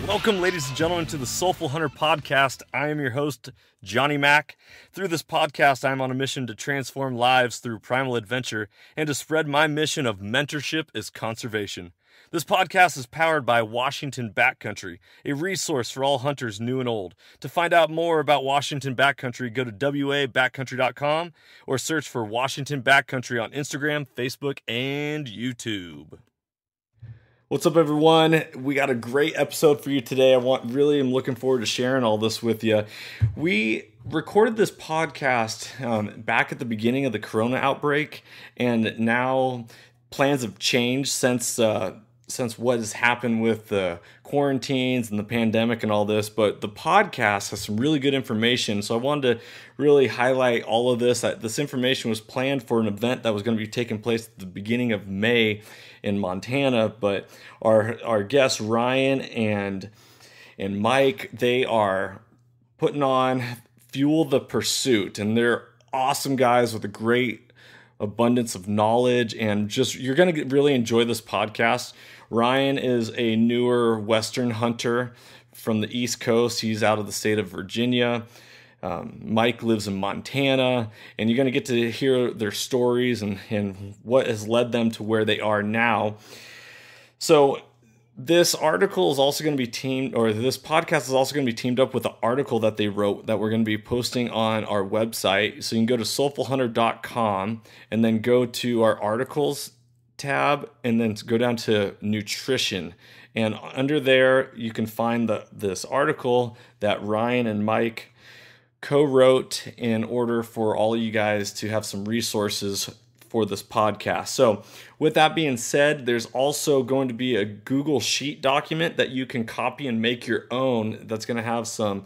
Welcome, ladies and gentlemen, to the Soulful Hunter podcast. I am your host, Johnny Mack. Through this podcast, I am on a mission to transform lives through primal adventure and to spread my mission of mentorship as conservation. This podcast is powered by Washington Backcountry, a resource for all hunters new and old. To find out more about Washington Backcountry, go to wabackcountry.com or search for Washington Backcountry on Instagram, Facebook, and YouTube. What's up, everyone? We got a great episode for you today. I'm looking forward to sharing all this with you. We recorded this podcast back at the beginning of the Corona outbreak, and now plans have changed since what has happened with the quarantines and the pandemic and all this. But the podcast has some really good information, so I wanted to really highlight all of this. This information was planned for an event that was going to be taking place at the beginning of May in Montana, but our guests Ryan and Mike, they are putting on Fuel the Pursuit, and they're awesome guys with a great abundance of knowledge, and just you're going to really enjoy this podcast. Ryan is a newer Western hunter from the East Coast. He's out of the state of Virginia. Mike lives in Montana, and you're going to get to hear their stories and what has led them to where they are now. So this article is also going to be this podcast is also going to be teamed up with the article that they wrote that we're going to be posting on our website. So you can go to soulfulhunter.com and then go to our articles tab and then go down to nutrition. And under there, you can find this article that Ryan and Mike co-wrote in order for all of you guys to have some resources for this podcast. So with that being said, there's also going to be a Google Sheet document that you can copy and make your own that's going to have some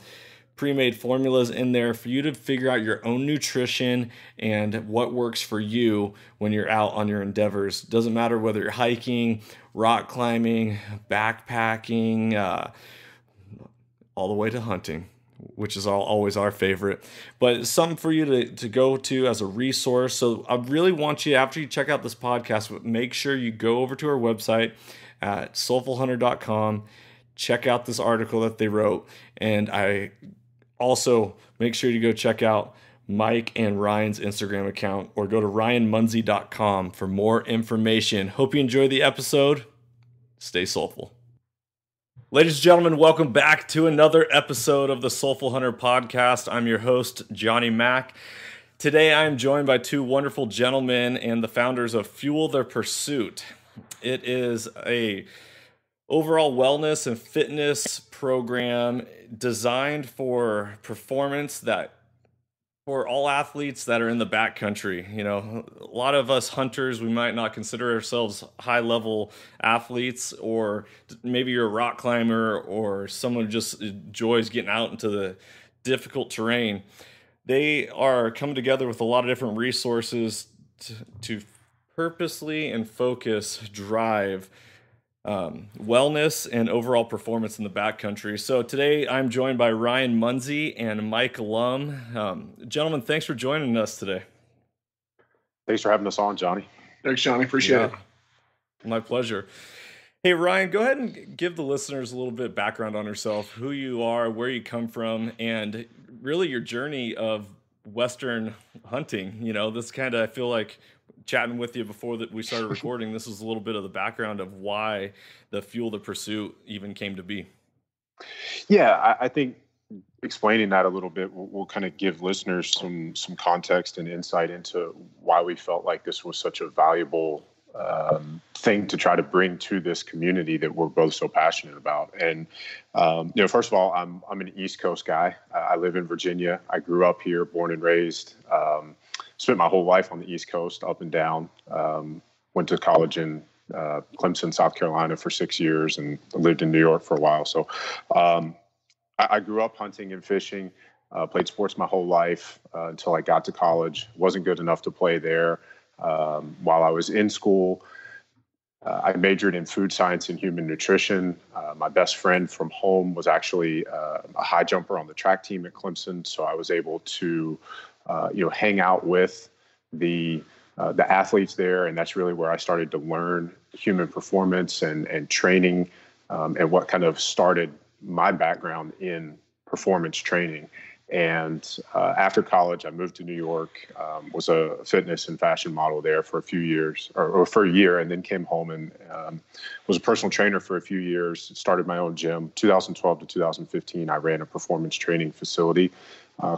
pre-made formulas in there for you to figure out your own nutrition and what works for you when you're out on your endeavors. Doesn't matter whether you're hiking, rock climbing, backpacking, all the way to hunting, which is always our favorite, but it's something for you to go to as a resource. So I really want you, after you check out this podcast, make sure you go over to our website at soulfulhunter.com, check out this article that they wrote, and I also make sure you go check out Mike and Ryan's Instagram account, or go to ryanmunsey.com for more information. Hope you enjoy the episode. Stay soulful. Ladies and gentlemen, welcome back to another episode of the Soulful Hunter podcast. I'm your host, Johnny Mack. Today I am joined by two wonderful gentlemen and the founders of Fuel the Pursuit. It is a overall wellness and fitness program designed for performance for all athletes that are in the backcountry. You know, a lot of us hunters, we might not consider ourselves high-level athletes, or maybe you're a rock climber or someone who just enjoys getting out into the difficult terrain. They are coming together with a lot of different resources to purposely and focus drive wellness and overall performance in the backcountry. So today I'm joined by Ryan Munsey and Mike Lum. Gentlemen, thanks for joining us today. Thanks for having us on, Johnny. Thanks, Johnny. Appreciate it. My pleasure. Hey, Ryan, go ahead and give the listeners a little bit of background on yourself, who you are, where you come from, and really your journey of Western hunting. You know, this kind of, I feel like, chatting with you before that we started recording, this is a little bit of the background of why the Fuel the Pursuit even came to be. Yeah, I think explaining that a little bit will kind of give listeners some context and insight into why we felt like this was such a valuable thing to try to bring to this community that we're both so passionate about. And first of all, I'm an East Coast guy. I live in Virginia. I grew up here, born and raised. Spent my whole life on the East Coast, up and down. Went to college in Clemson, South Carolina for 6 years, and lived in New York for a while. So I grew up hunting and fishing, played sports my whole life until I got to college. Wasn't good enough to play there. While I was in school, I majored in food science and human nutrition. My best friend from home was actually a high jumper on the track team at Clemson, so I was able to hang out with the athletes there, and that's really where I started to learn human performance and training, and what kind of started my background in performance training. And after college, I moved to New York, was a fitness and fashion model there for a few years, or for a year, and then came home and was a personal trainer for a few years, started my own gym. 2012 to 2015, I ran a performance training facility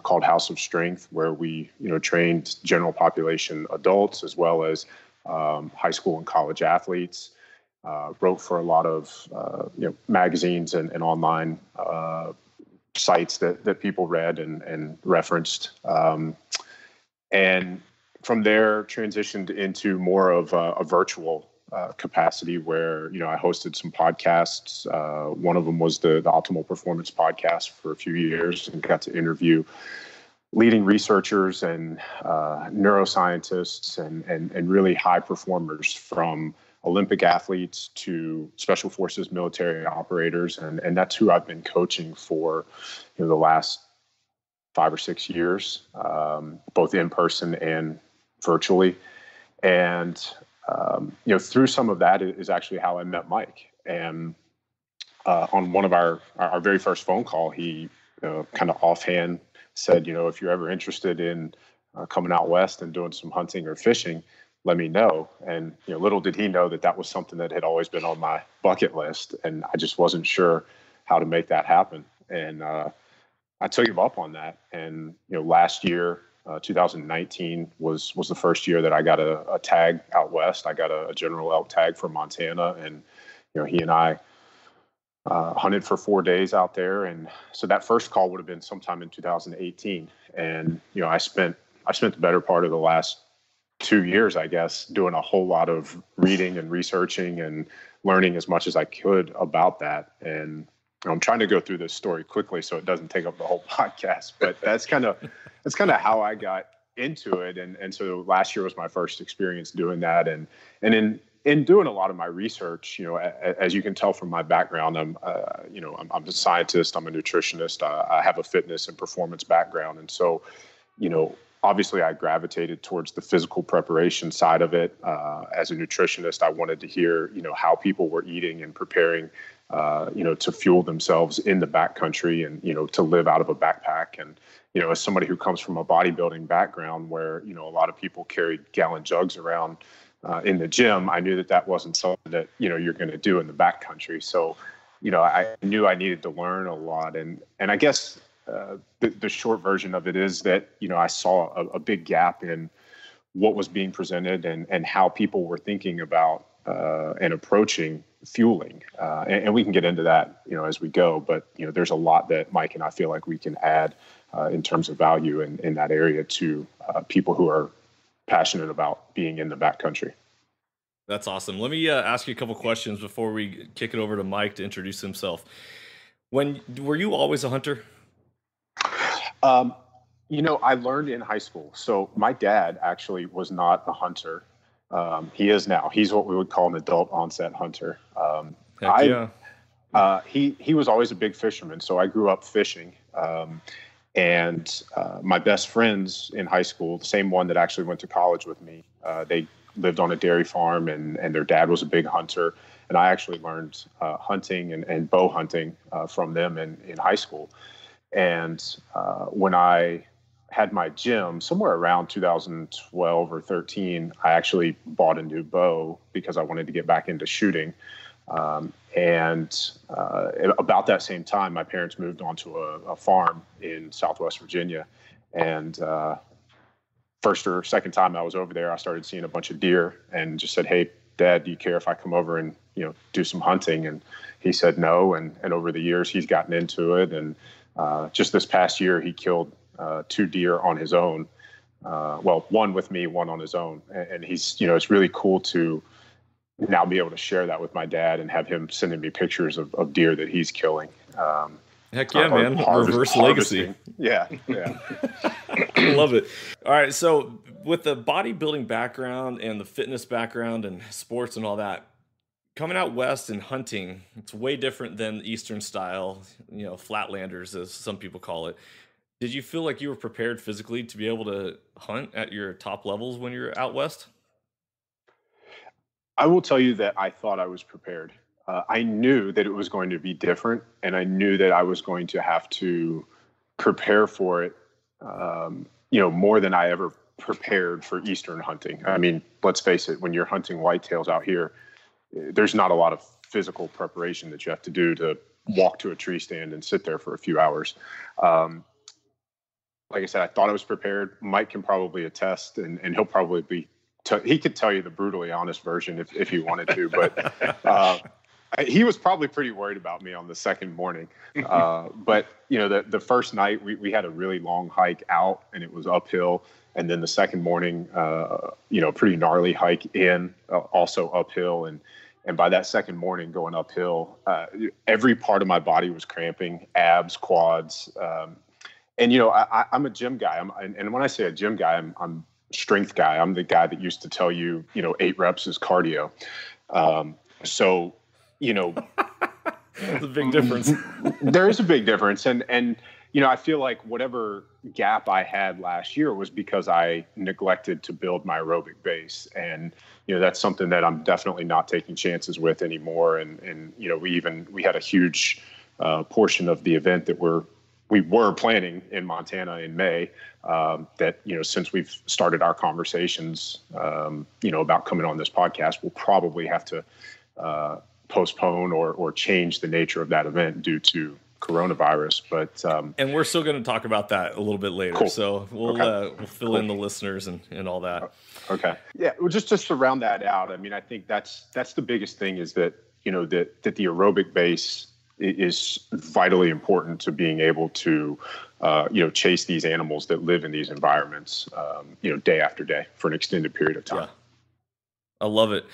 called House of Strength, where we, trained general population adults as well as high school and college athletes. Wrote for a lot of magazines and online sites that people read and referenced. And from there transitioned into more of a virtual capacity where, I hosted some podcasts. One of them was the Optimal Performance podcast for a few years, and got to interview leading researchers and neuroscientists and really high performers, from Olympic athletes to special forces military operators. And that's who I've been coaching for, the last 5 or 6 years, both in person and virtually. And, through some of that is actually how I met Mike. And on one of our very first phone call, he kind of offhand said, if you're ever interested in coming out west and doing some hunting or fishing, let me know. And little did he know that was something that had always been on my bucket list, and I just wasn't sure how to make that happen. And I took him up on that. And last year, 2019 was the first year that I got a tag out west. I got a general elk tag from Montana, and he and I hunted for 4 days out there. And so that first call would have been sometime in 2018. And I spent the better part of the last 2 years, I guess, doing a whole lot of reading and researching and learning as much as I could about that. And I'm trying to go through this story quickly so it doesn't take up the whole podcast, but that's kind of how I got into it. And so last year was my first experience doing that. And in doing a lot of my research, as you can tell from my background, I'm a scientist, I'm a nutritionist, I have a fitness and performance background. And so, obviously I gravitated towards the physical preparation side of it. As a nutritionist, I wanted to hear, how people were eating and preparing, to fuel themselves in the backcountry and, to live out of a backpack. And, as somebody who comes from a bodybuilding background where, a lot of people carried gallon jugs around in the gym, I knew that wasn't something that, you're going to do in the backcountry. So, I knew I needed to learn a lot. And I guess, the short version of it is that, I saw a big gap in what was being presented and how people were thinking about and approaching fueling. And we can get into that, as we go. But, there's a lot that Mike and I feel like we can add in terms of value in that area to people who are passionate about being in the backcountry. That's awesome. Let me ask you a couple questions before we kick it over to Mike to introduce himself. Were you always a hunter? I learned in high school. So my dad actually was not a hunter. He is now. He's what we would call an adult onset hunter. He was always a big fisherman. So I grew up fishing. And my best friends in high school, the same one that actually went to college with me, they lived on a dairy farm, and their dad was a big hunter. And I actually learned hunting and bow hunting from them in high school. And when I had my gym, somewhere around 2012 or 13, I actually bought a new bow because I wanted to get back into shooting. And about that same time, my parents moved onto a farm in Southwest Virginia. And first or second time I was over there, I started seeing a bunch of deer and just said, "Hey, Dad, do you care if I come over and, do some hunting?" And he said no. And over the years, he's gotten into it. And just this past year, he killed 2 deer on his own. Well, one with me, one on his own. And he's, it's really cool to now be able to share that with my dad and have him sending me pictures of deer that he's killing. Heck yeah, man. Reverse legacy. Yeah. I love it. All right. So with the bodybuilding background and the fitness background and sports and all that, coming out west and hunting, it's way different than the Eastern style, flatlanders, as some people call it. Did you feel like you were prepared physically to be able to hunt at your top levels when you're out west? I will tell you that I thought I was prepared. I knew that it was going to be different, and I knew that I was going to have to prepare for it, more than I ever prepared for Eastern hunting. I mean, let's face it, when you're hunting whitetails out here, there's not a lot of physical preparation that you have to do to walk to a tree stand and sit there for a few hours. Like I said, I thought I was prepared. Mike can probably attest, and he'll probably be, he could tell you the brutally honest version if he wanted to, but he was probably pretty worried about me on the second morning. But, the first night we had a really long hike out, and it was uphill. And then the second morning, pretty gnarly hike in, also uphill. And by that second morning going uphill, every part of my body was cramping, abs, quads. I'm a gym guy. And when I say a gym guy, I'm strength guy. I'm the guy that used to tell you, 8 reps is cardio. There's a big difference. There is a big difference. And I feel like whatever gap I had last year was because I neglected to build my aerobic base. And, that's something that I'm definitely not taking chances with anymore. And we had a huge portion of the event that we were planning in Montana in May, that, since we've started our conversations, about coming on this podcast, we'll probably have to postpone or change the nature of that event due to coronavirus. But and we're still going to talk about that a little bit later. Cool. So we'll fill in the listeners and all that. Okay. Yeah. Well, just to round that out, I mean, I think that's the biggest thing is that, that the aerobic base is vitally important to being able to, chase these animals that live in these environments, day after day for an extended period of time. Yeah. I love it.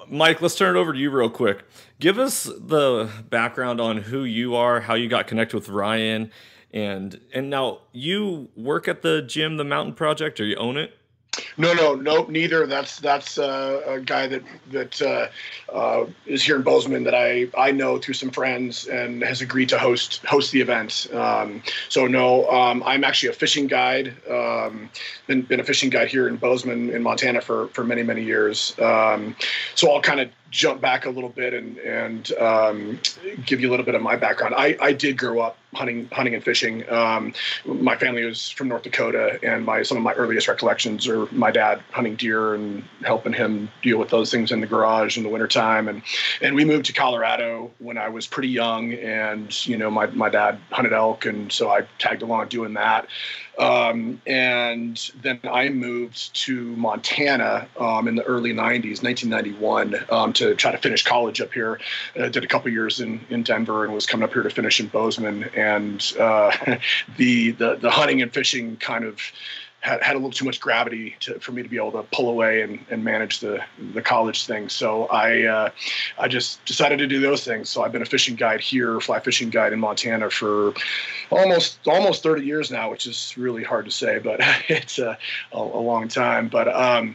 Mike, let's turn it over to you real quick. Give us the background on who you are, how you got connected with Ryan, and now you work at the gym, the Mountain Project, or you own it? No, neither. That's a guy that is here in Bozeman that I know through some friends and has agreed to host the event. I'm actually a fishing guide. Been a fishing guide here in Bozeman in Montana for many, many years. So I'll kind of jump back a little bit and give you a little bit of my background. I did grow up hunting and fishing. My family was from North Dakota, and some of my earliest recollections are my dad hunting deer and helping him deal with those things in the garage in the wintertime. And we moved to Colorado when I was pretty young, and my dad hunted elk, and so I tagged along doing that. And then I moved to Montana in the early 90s, 1991, to try to finish college up here. Did a couple years in Denver and was coming up here to finish in Bozeman. And the hunting and fishing kind of had a little too much gravity for me to be able to pull away and manage the college thing. So I just decided to do those things. So I've been a fishing guide here, fly fishing guide in Montana for almost 30 years now, which is really hard to say, but it's a long time. But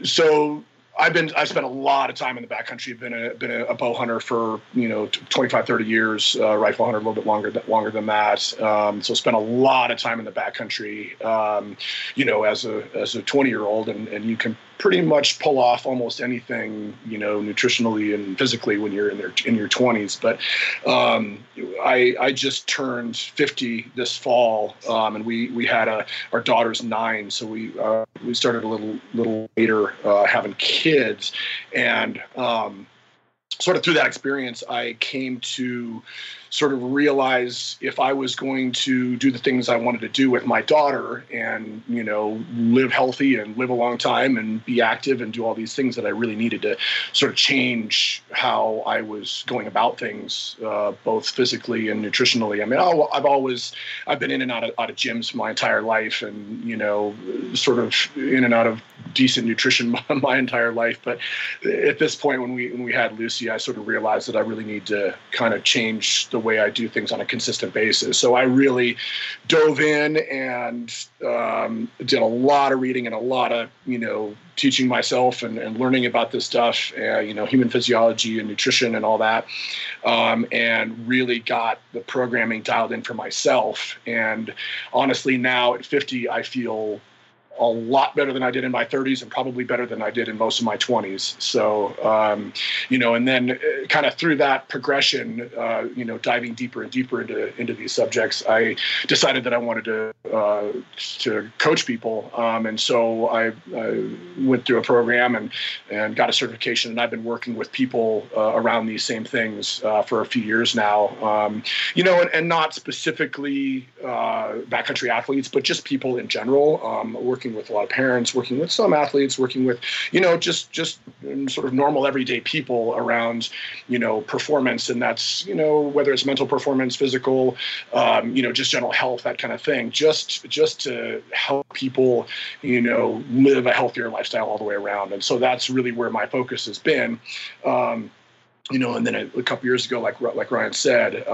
so I've spent a lot of time in the backcountry. I've been a bow hunter for 25, 30 years. Rifle hunter a little bit longer than that. So spent a lot of time in the backcountry. As a 20-year-old, and you can pretty much pull off almost anything, nutritionally and physically when you're in your 20s. But I just turned 50 this fall, and we had our daughter's 9, so we started a little later having kids, and sort of through that experience, I came to sort of realize if I was going to do the things I wanted to do with my daughter and, live healthy and live a long time and be active and do all these things, that I really needed to sort of change how I was going about things, both physically and nutritionally. I mean, I've been in and out of gyms my entire life, and, sort of in and out of decent nutrition my entire life. But at this point, when we had Lucy, I sort of realized that I really need to kind of change the way I do things on a consistent basis. So I really dove in and did a lot of reading and a lot of, teaching myself and learning about this stuff, human physiology and nutrition and all that, and really got the programming dialed in for myself. And honestly, now at 50, I feel a lot better than I did in my 30s, and probably better than I did in most of my 20s. So, and then kind of through that progression, diving deeper and deeper into these subjects, I decided that I wanted to coach people. And so I went through a program and got a certification, and I've been working with people around these same things for a few years now, and not specifically backcountry athletes, but just people in general, working with a lot of parents, working with some athletes, working with, just sort of normal everyday people around, performance. And that's, whether it's mental performance, physical, just general health, that kind of thing, just to help people, live a healthier lifestyle all the way around. And so that's really where my focus has been. And then a couple years ago, like Ryan said,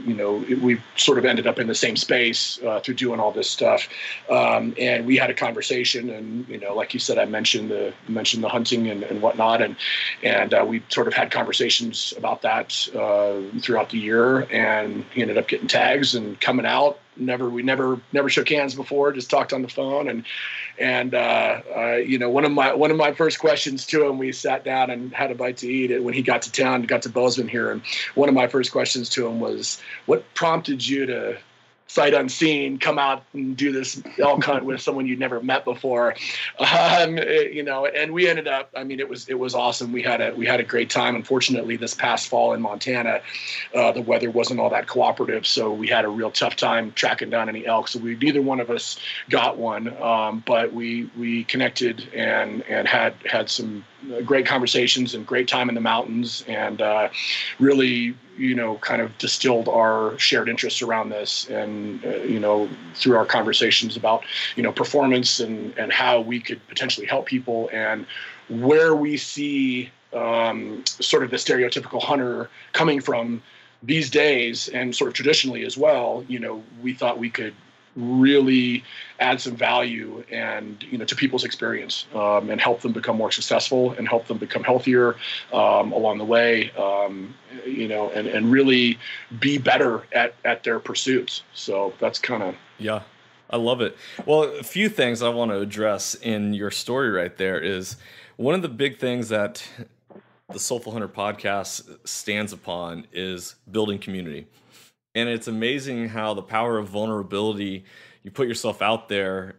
we sort of ended up in the same space through doing all this stuff, and we had a conversation. And like you said, I mentioned the hunting and whatnot, and we sort of had conversations about that throughout the year. And he ended up getting tags and coming out. We never shook hands before, just talked on the phone. And one of my first questions to him, we sat down and had a bite to eat when he got to town, got to Bozeman here. And one of my first questions to him was, what prompted you to sight unseen come out and do this elk hunt with someone you'd never met before? And we ended up, it was awesome. We had a great time. Unfortunately, this past fall in Montana, the weather wasn't all that cooperative, so we had a real tough time tracking down any elk. So neither one of us got one, but we connected and had some great conversations and great time in the mountains, and really, kind of distilled our shared interests around this. And, through our conversations about, performance and how we could potentially help people, and where we see sort of the stereotypical hunter coming from these days, and sort of traditionally as well, we thought we could really add some value and to people's experience, and help them become more successful and help them become healthier along the way, and really be better at their pursuits. So that's kind of... Yeah, I love it. Well, a few things I want to address in your story right there is one of the big things that the Soulful Hunter podcast stands upon is building community. And it's amazing how the power of vulnerability, you put yourself out there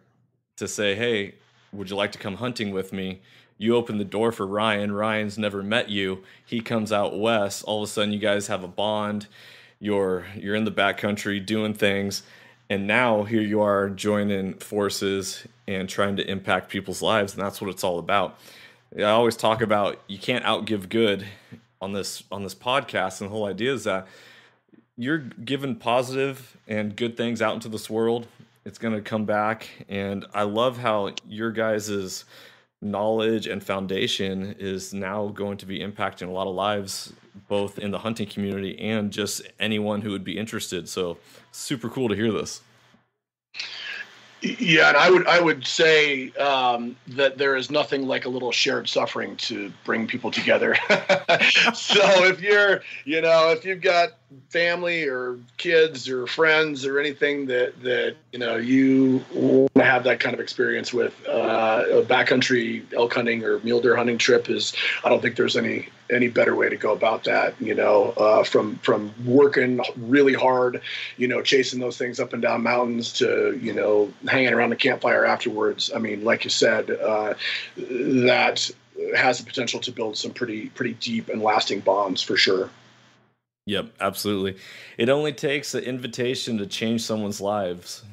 to say, hey, would you like to come hunting with me? You open the door for Ryan. Ryan's never met you. He comes out west. All of a sudden, you guys have a bond. You're in the backcountry doing things. And now here you are joining forces and trying to impact people's lives. And that's what it's all about. I always talk about you can't outgive good on this podcast. And the whole idea is that you're giving positive and good things out into this world. It's going to come back. And I love how your guys' knowledge and foundation is now going to be impacting a lot of lives, both in the hunting community and just anyone who would be interested. So super cool to hear this. Yeah, and I would say that there is nothing like a little shared suffering to bring people together. So if you've got family or kids or friends or anything that you want to have that kind of experience with, a backcountry elk hunting or mule deer hunting trip I don't think there's any better way to go about that, from working really hard, chasing those things up and down mountains to, hanging around the campfire afterwards. I mean, like you said, that has the potential to build some pretty deep and lasting bonds for sure. Yep, absolutely. It only takes an invitation to change someone's lives,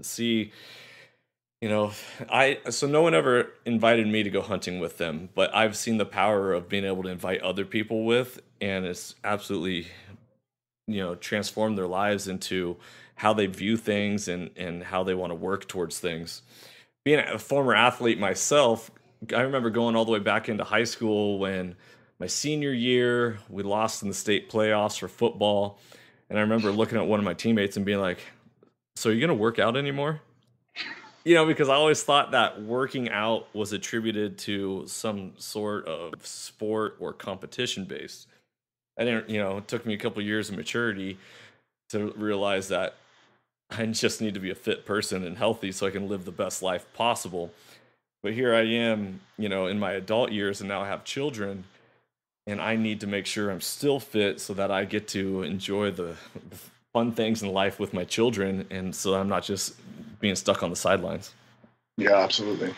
see, so no one ever invited me to go hunting with them, but I've seen the power of being able to invite other people with, and it's absolutely, transformed their lives into how they view things and how they want to work towards things. Being a former athlete myself, I remember going all the way back into high school when my senior year, we lost in the state playoffs for football. And I remember looking at one of my teammates and being like, so are you going to work out anymore? Because I always thought that working out was attributed to some sort of sport or competition based. I didn't, it took me a couple of years of maturity to realize that I just need to be a fit person and healthy so I can live the best life possible. But here I am, in my adult years, and now I have children, and I need to make sure I'm still fit so that I get to enjoy the fun things in life with my children, and so I'm not just being stuck on the sidelines. Yeah, absolutely.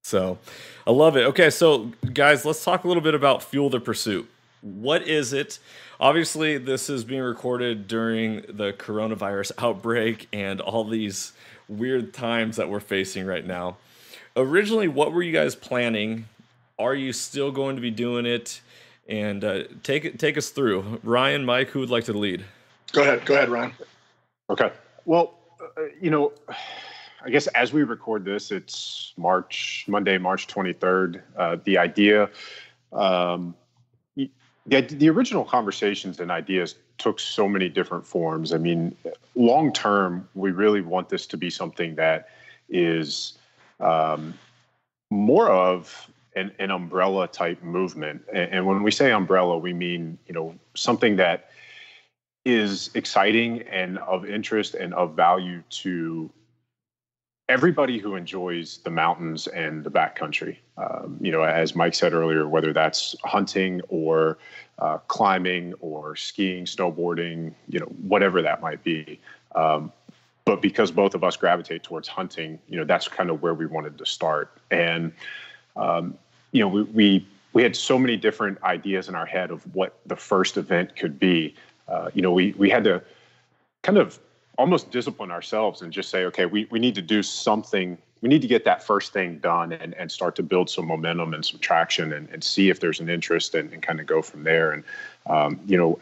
So I love it. Okay, so guys, let's talk a little bit about Fuel the Pursuit. What is it? Obviously, this is being recorded during the coronavirus outbreak and all these weird times that we're facing right now. Originally, what were you guys planning? Are you still going to be doing it? And take us through. Ryan, Mike, who would like to lead? Go ahead, Ryan. Okay. Well, I guess as we record this, it's Monday, March 23rd. The idea, the original conversations and ideas took so many different forms. I mean, long term, we really want this to be something that is more of an umbrella type movement. And when we say umbrella, we mean, something that is exciting and of interest and of value to everybody who enjoys the mountains and the backcountry. As Mike said earlier, whether that's hunting or climbing or skiing, snowboarding, whatever that might be. But because both of us gravitate towards hunting, that's kind of where we wanted to start. And, we had so many different ideas in our head of what the first event could be. We had to kind of almost discipline ourselves and just say, okay, we need to do something. We need to get that first thing done and start to build some momentum and some traction and see if there's an interest and kind of go from there. And,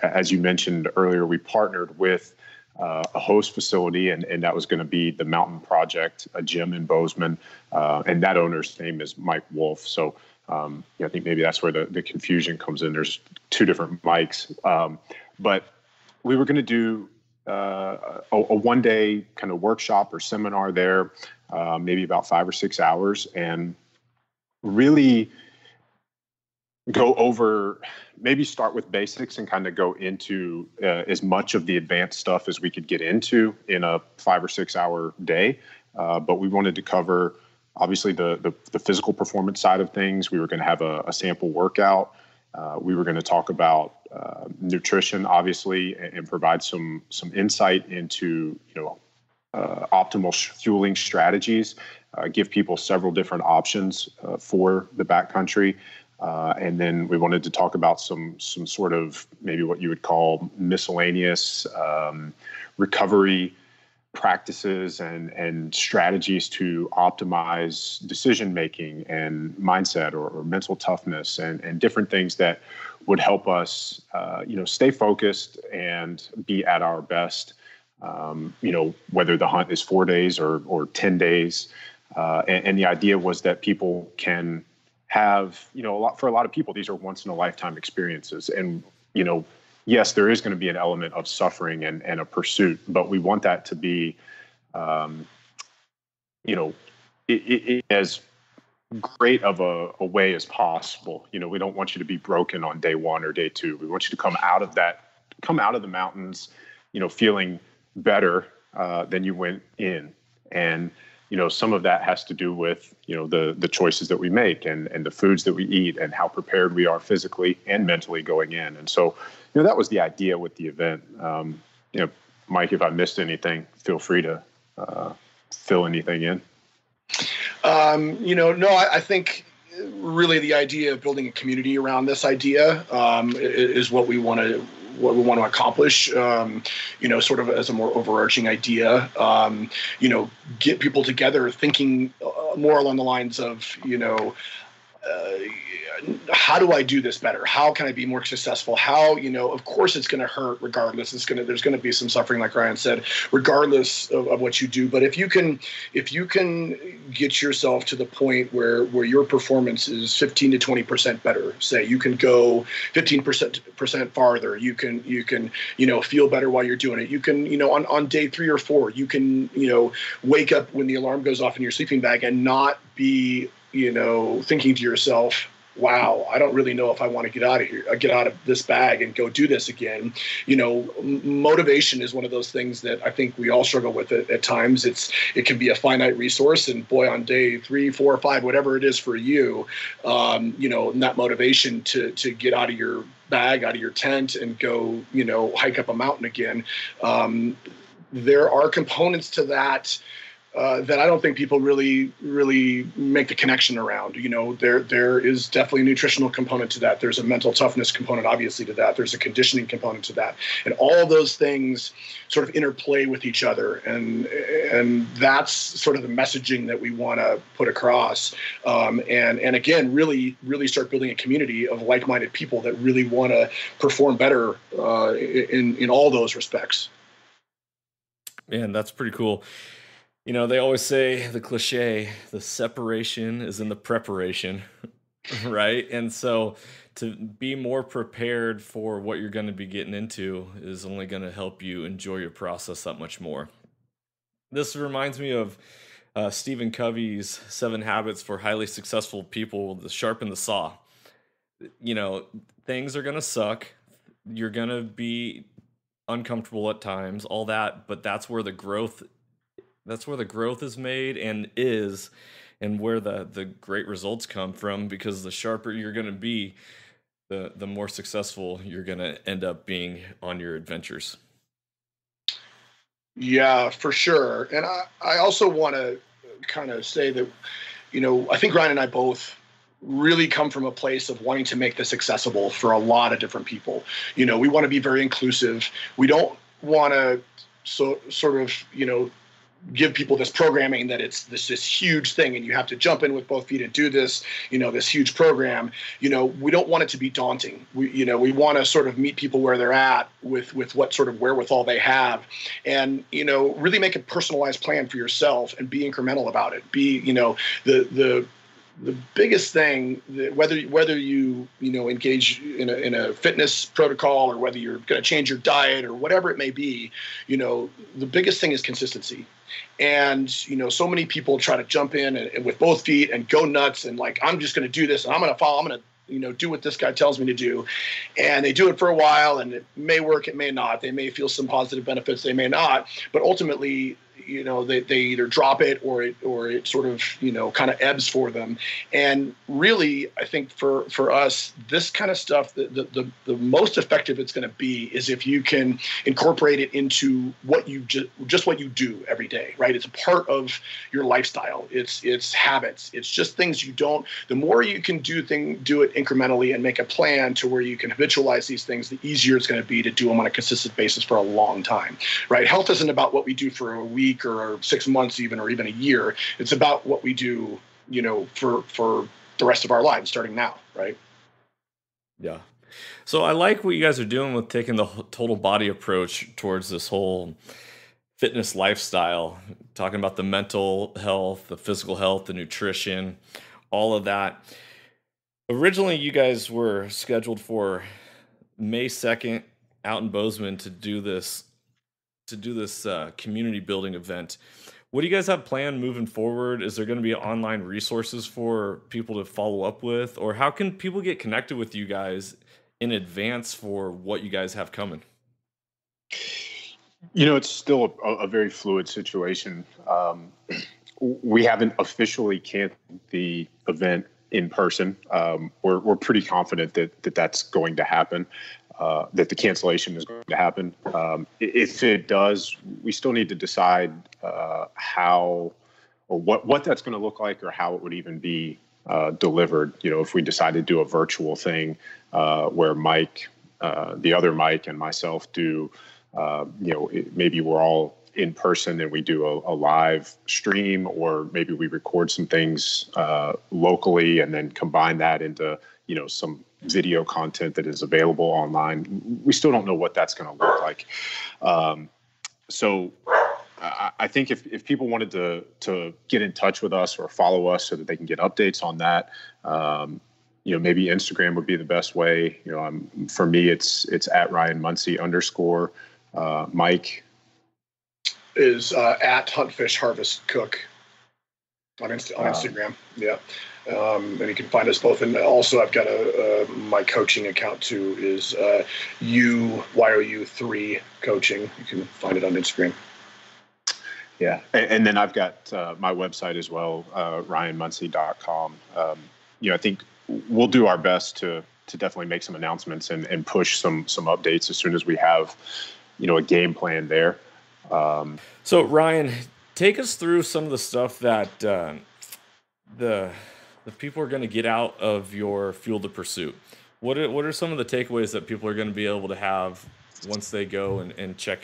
as you mentioned earlier, we partnered with a host facility, and that was going to be the Mountain Project, a gym in Bozeman. And that owner's name is Mike Wolf. So I think maybe that's where the confusion comes in. There's two different Mikes. But we were going to do a one-day kind of workshop or seminar there, maybe about 5 or 6 hours, and really go over, maybe start with basics and kind of go into as much of the advanced stuff as we could get into in a 5 or 6 hour day. But we wanted to cover, obviously, the physical performance side of things. We were going to have a sample workout. We were going to talk about nutrition, obviously, and provide some insight into optimal fueling strategies. Give people several different options for the backcountry, and then we wanted to talk about some sort of maybe what you would call miscellaneous recovery practices and strategies to optimize decision making and mindset or mental toughness and different things that would help us stay focused and be at our best, whether the hunt is 4 days or 10 days. And the idea was that people can have, for a lot of people, these are once in a lifetime experiences. And, yes, there is going to be an element of suffering and a pursuit, but we want that to be, as great of a way as possible. We don't want you to be broken on day 1 or day 2. We want you to come out of the mountains, feeling better than you went in. And, some of that has to do with, the choices that we make and the foods that we eat and how prepared we are physically and mentally going in. And so, that was the idea with the event. Mike, if I missed anything, feel free to fill anything in. I think really the idea of building a community around this idea is what we want to accomplish, sort of as a more overarching idea, get people together thinking more along the lines of, how do I do this better? How can I be more successful? How, of course it's going to hurt regardless. There's going to be some suffering, like Ryan said, regardless of what you do. But if you can get yourself to the point where your performance is 15 to 20% better, say you can go 15% farther, you can feel better while you're doing it. You can, on day 3 or 4, you can, wake up when the alarm goes off in your sleeping bag and not be, thinking to yourself, wow, I don't really know if I want to get out of here, get out of this bag and go do this again. Motivation is one of those things that I think we all struggle with at times. It can be a finite resource, and boy, on day 3, 4, 5, whatever it is for you, and that motivation to get out of your bag, out of your tent, and go, hike up a mountain again. There are components to that that I don't think people really make the connection around. There is definitely a nutritional component to that. There's a mental toughness component, obviously, to that. There's a conditioning component to that. And all of those things sort of interplay with each other. And that's sort of the messaging that we want to put across. And again, really start building a community of like-minded people that really want to perform better in all those respects. Man, that's pretty cool. They always say the cliche, the separation is in the preparation, right? And so to be more prepared for what you're going to be getting into is only going to help you enjoy your process that much more. This reminds me of Stephen Covey's 7 Habits for Highly Successful People, the sharpen the saw. Things are going to suck. You're going to be uncomfortable at times, all that, but that's where the growth is made and where the great results come from, because the sharper you're going to be, the more successful you're going to end up being on your adventures. Yeah, for sure. And I also want to kind of say that, I think Ryan and I both really come from a place of wanting to make this accessible for a lot of different people. We want to be very inclusive. We don't want to sort of, give people this programming that it's this huge thing and you have to jump in with both feet and do this, this huge program. We don't want it to be daunting. We want to sort of meet people where they're at with what sort of wherewithal they have, and, really make a personalized plan for yourself and be incremental about it. Be, the biggest thing, that whether you engage in a fitness protocol, or whether you're going to change your diet or whatever it may be, the biggest thing is consistency. And so many people try to jump in and with both feet and go nuts and like, I'm just going to do this and I'm going to follow. I'm going to do what this guy tells me to do. And they do it for a while, and it may work, it may not. They may feel some positive benefits, they may not. But ultimately, they either drop it or it sort of, kind of ebbs for them. And really, I think for us, this kind of stuff, the most effective it's going to be is if you can incorporate it into what you just what you do every day, right? It's a part of your lifestyle. It's habits. It's just things you don't. The more you can do it incrementally and make a plan to where you can habitualize these things, the easier it's going to be to do them on a consistent basis for a long time, right? Health isn't about what we do for a week or 6 months or even a year. It's about what we do, for the rest of our lives starting now, right? Yeah. So I like what you guys are doing with taking the total body approach towards this whole fitness lifestyle, talking about the mental health, the physical health, the nutrition, all of that. Originally, you guys were scheduled for May 2nd out in Bozeman to do this community building event. What do you guys have planned moving forward? Is there going to be online resources for people to follow up with, or how can people get connected with you guys in advance for what you guys have coming? It's still a very fluid situation. We haven't officially canceled the event in person. We're pretty confident that that's going to happen. That the cancellation is going to happen. If it does, we still need to decide how or what that's going to look like, or how it would even be delivered. If we decide to do a virtual thing where Mike, the other Mike, and myself do, maybe we're all in person and we do a live stream, or maybe we record some things locally and then combine that into some video content that is available online. We still don't know what that's going to look like. So I think if people wanted to get in touch with us or follow us so that they can get updates on that, maybe Instagram would be the best way. For me, it's at Ryan Munsey _ Mike is at Huntfish Harvest Cook on Instagram. Yeah. And you can find us both. And also, I've got my coaching account too, is YOU3 coaching. You can find it on Instagram. Yeah. And then I've got my website as well, ryanmunsey.com. I think we'll do our best to definitely make some announcements and push some updates as soon as we have, a game plan there. So Ryan, take us through some of the stuff that the people are going to get out of your Fuel the Pursuit. What are some of the takeaways that people are going to be able to have once they go and check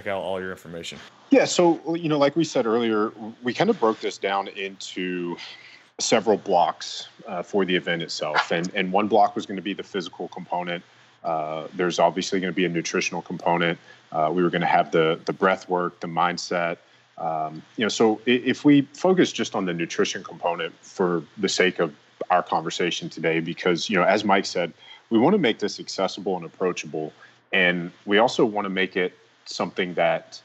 out all your information? Yeah. So, like we said earlier, we kind of broke this down into several blocks for the event itself. And one block was going to be the physical component. There's obviously going to be a nutritional component. We were going to have the breath work, the mindset. So if we focus just on the nutrition component for the sake of our conversation today, because, as Mike said, we want to make this accessible and approachable. And we also want to make it something that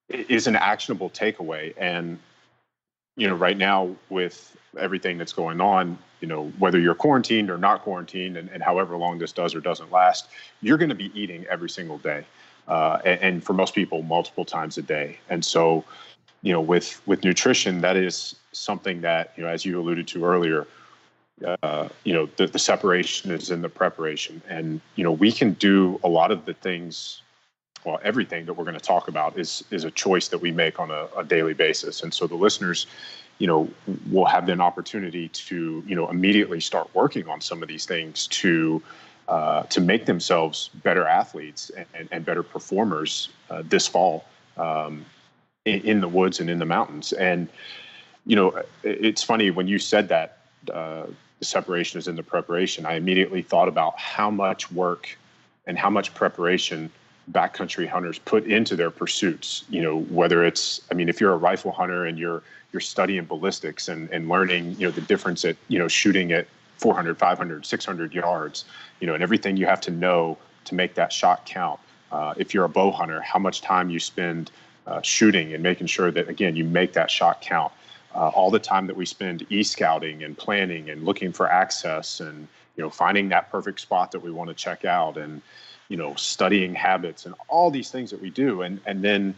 is an actionable takeaway. And, right now with everything that's going on, whether you're quarantined or not quarantined and however long this does or doesn't last, you're going to be eating every single day. And for most people, multiple times a day. And so, with nutrition, that is something that, as you alluded to earlier, the separation is in the preparation. And, we can do a lot of the things, well, everything that we're going to talk about is a choice that we make on a daily basis. And so the listeners, will have an opportunity to, immediately start working on some of these things to make themselves better athletes and better performers this fall in the woods and in the mountains. And, it's funny when you said that the separation is in the preparation, I immediately thought about how much work and how much preparation backcountry hunters put into their pursuits, whether it's, if you're a rifle hunter and you're studying ballistics and learning, the difference at, shooting at 400, 500, 600 yards, and everything you have to know to make that shot count. If you're a bow hunter, how much time you spend shooting and making sure that, again, you make that shot count. All the time that we spend e-scouting and planning and looking for access and, finding that perfect spot that we want to check out and, studying habits and all these things that we do. And then,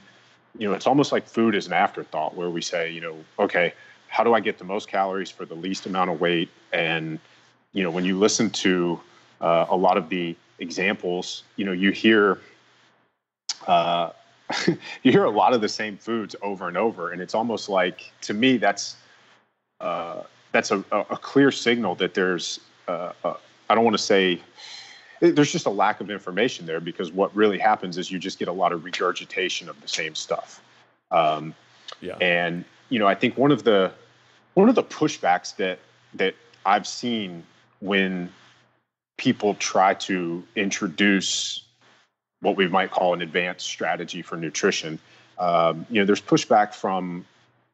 it's almost like food is an afterthought where we say, okay, how do I get the most calories for the least amount of weight? And, when you listen to a lot of the examples, you hear you hear a lot of the same foods over and over. And it's almost like, to me, that's a clear signal that there's, I don't want to say, there's just a lack of information there, because what really happens is you just get a lot of regurgitation of the same stuff. And, I think one of the pushbacks that I've seen when people try to introduce what we might call an advanced strategy for nutrition, there's pushback from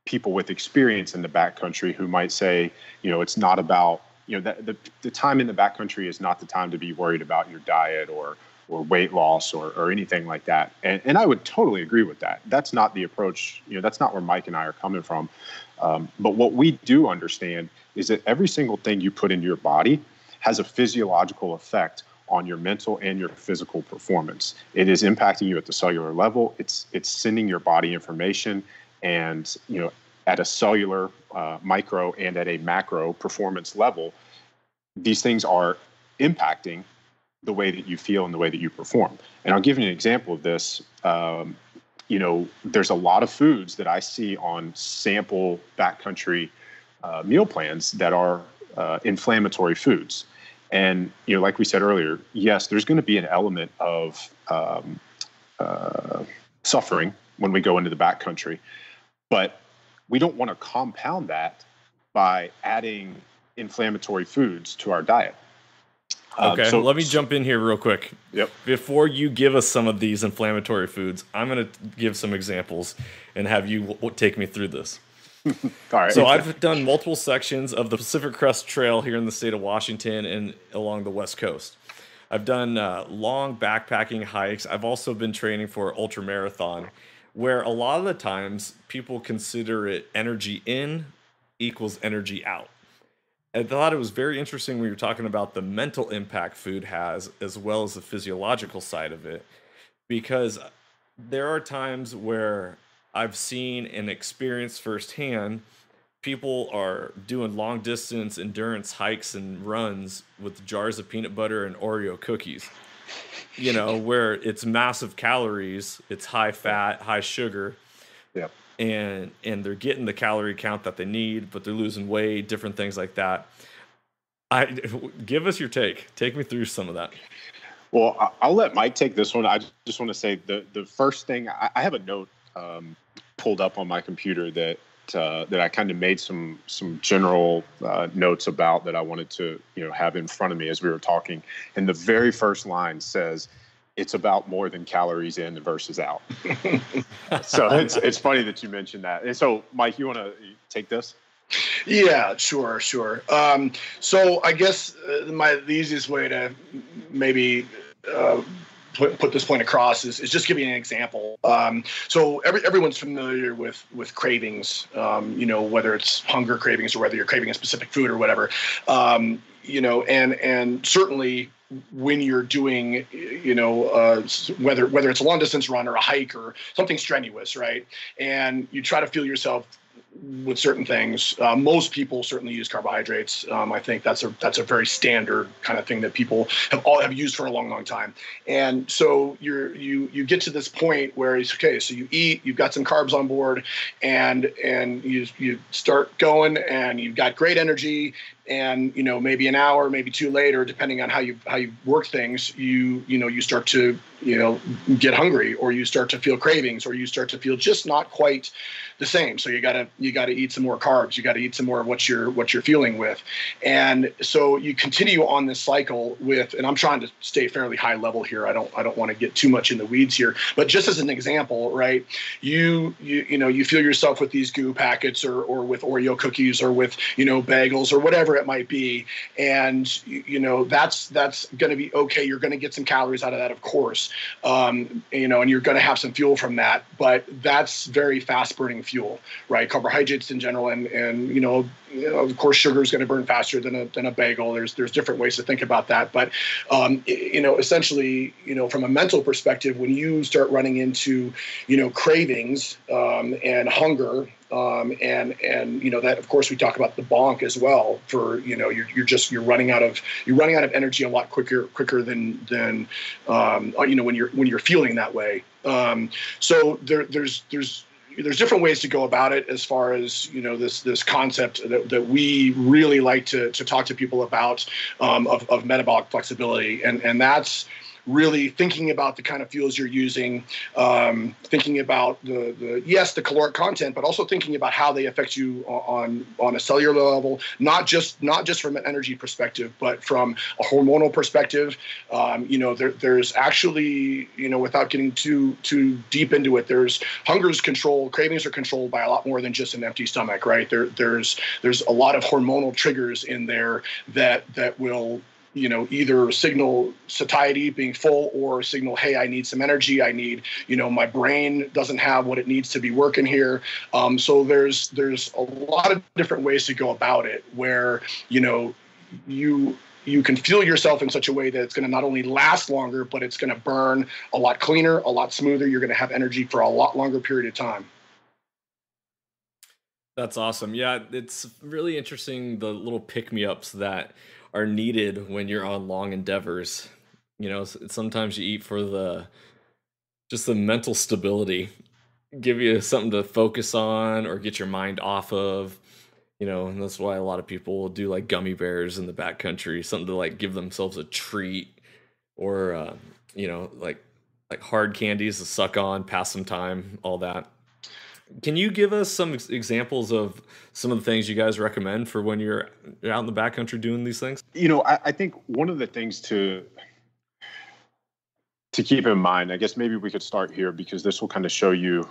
people with experience in the backcountry who might say, it's not about, the time in the backcountry is not the time to be worried about your diet or weight loss or anything like that. And I would totally agree with that. That's not the approach, that's not where Mike and I are coming from. But what we do understand is that every single thing you put into your body has a physiological effect on your mental and your physical performance. It is impacting you at the cellular level. It's sending your body information, and at a cellular, micro, and at a macro performance level, these things are impacting the way that you feel and the way that you perform. And I'll give you an example of this. There's a lot of foods that I see on sample backcountry meal plans that are inflammatory foods. And, like we said earlier, yes, there's going to be an element of suffering when we go into the backcountry, but we don't want to compound that by adding inflammatory foods to our diet. Okay, so let me jump in here real quick. Yep. Before you give us some of these inflammatory foods, I'm going to give some examples and have you take me through this. All right. So I've done multiple sections of the Pacific Crest Trail here in the state of Washington and along the West Coast. I've done long backpacking hikes. I've also been training for ultra marathon, where a lot of the times people consider it energy in equals energy out. I thought it was very interesting when you were talking about the mental impact food has as well as the physiological side of it, because there are times where I've seen and experienced firsthand people are doing long distance endurance hikes and runs with jars of peanut butter and Oreo cookies, where it's massive calories, it's high fat, high sugar. Yep. And they're getting the calorie count that they need, but they're losing weight, different things like that. Give us your take. Take me through some of that. Well, I'll let Mike take this one. I just want to say the first thing, I have a note pulled up on my computer that I kind of made some general notes about that I wanted to have in front of me as we were talking. And the very first line says, "It's about more than calories in versus out." So it's funny that you mentioned that. And so, Mike, you want to take this? Yeah, sure. So I guess the easiest way to maybe put this point across is just giving an example. So everyone's familiar with cravings, whether it's hunger cravings or whether you're craving a specific food or whatever, and certainly when you're doing, whether it's a long distance run or a hike or something strenuous, right? And you try to fuel yourself with certain things. Most people certainly use carbohydrates. I think that's a very standard kind of thing that people have used for a long, long time. And so you get to this point where it's okay. So you eat, you've got some carbs on board, and you start going, and you've got great energy. And maybe an hour, maybe two later, depending on how you work things, you start to get hungry, or you start to feel cravings, or you start to feel just not quite the same. So you gotta eat some more carbs. You gotta eat some more of what you're feeling with, and so you continue on this cycle with. And I'm trying to stay fairly high level here. I don't want to get too much in the weeds here, but just as an example, right? You fuel yourself with these goo packets, or with Oreo cookies, or with bagels, or whatever it might be, and that's going to be okay. You're going to get some calories out of that, of course, and you're going to have some fuel from that, but that's very fast burning fuel, right? Carbohydrates in general, and of course, sugar is going to burn faster than a bagel. There's different ways to think about that, but essentially, from a mental perspective, when you start running into cravings and hunger. And that, of course, we talk about the bonk as well. For you're running out of energy a lot quicker than when you're feeling that way. So there's different ways to go about it as far as this concept that we really like to talk to people about of metabolic flexibility, and that's really thinking about the kind of fuels you're using, thinking about the caloric content, but also thinking about how they affect you on a cellular level, not just from an energy perspective, but from a hormonal perspective. There's actually, without getting too deep into it, there's hunger's controlled, cravings are controlled by a lot more than just an empty stomach, right? There's a lot of hormonal triggers in there that will either signal satiety, being full, or signal, hey, I need some energy. I need, my brain doesn't have what it needs to be working here. So there's a lot of different ways to go about it, where, you can fuel yourself in such a way that it's going to not only last longer, but it's going to burn a lot cleaner, a lot smoother. You're going to have energy for a lot longer period of time. That's awesome. Yeah, it's really interesting, the little pick-me-ups that are needed when you're on long endeavors. Sometimes you eat for just the mental stability, give you something to focus on or get your mind off of, and that's why a lot of people will do like gummy bears in the backcountry, something to like give themselves a treat, or like hard candies to suck on, pass some time, all that. Can you give us some examples of some of the things you guys recommend for when you're out in the backcountry doing these things? I think one of the things to keep in mind, I guess maybe we could start here, because this will kind of show you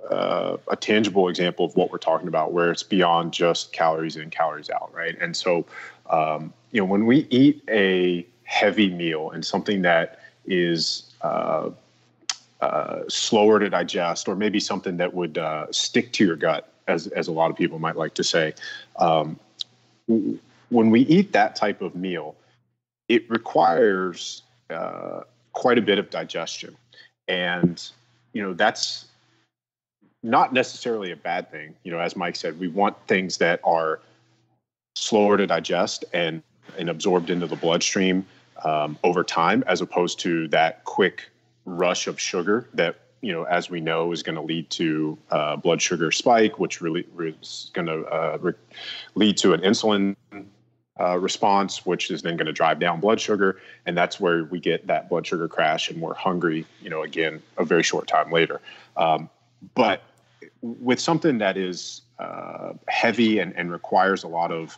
a tangible example of what we're talking about, where it's beyond just calories in, calories out, right? And so, when we eat a heavy meal and something that is slower to digest, or maybe something that would stick to your gut as a lot of people might like to say. When we eat that type of meal, it requires quite a bit of digestion. And, that's not necessarily a bad thing. As Mike said, we want things that are slower to digest and absorbed into the bloodstream over time, as opposed to that quick rush of sugar that, as we know, is going to lead to blood sugar spike, which really is going to lead to an insulin response, which is then going to drive down blood sugar. And that's where we get that blood sugar crash and we're hungry, again, a very short time later. But with something that is heavy and requires a lot of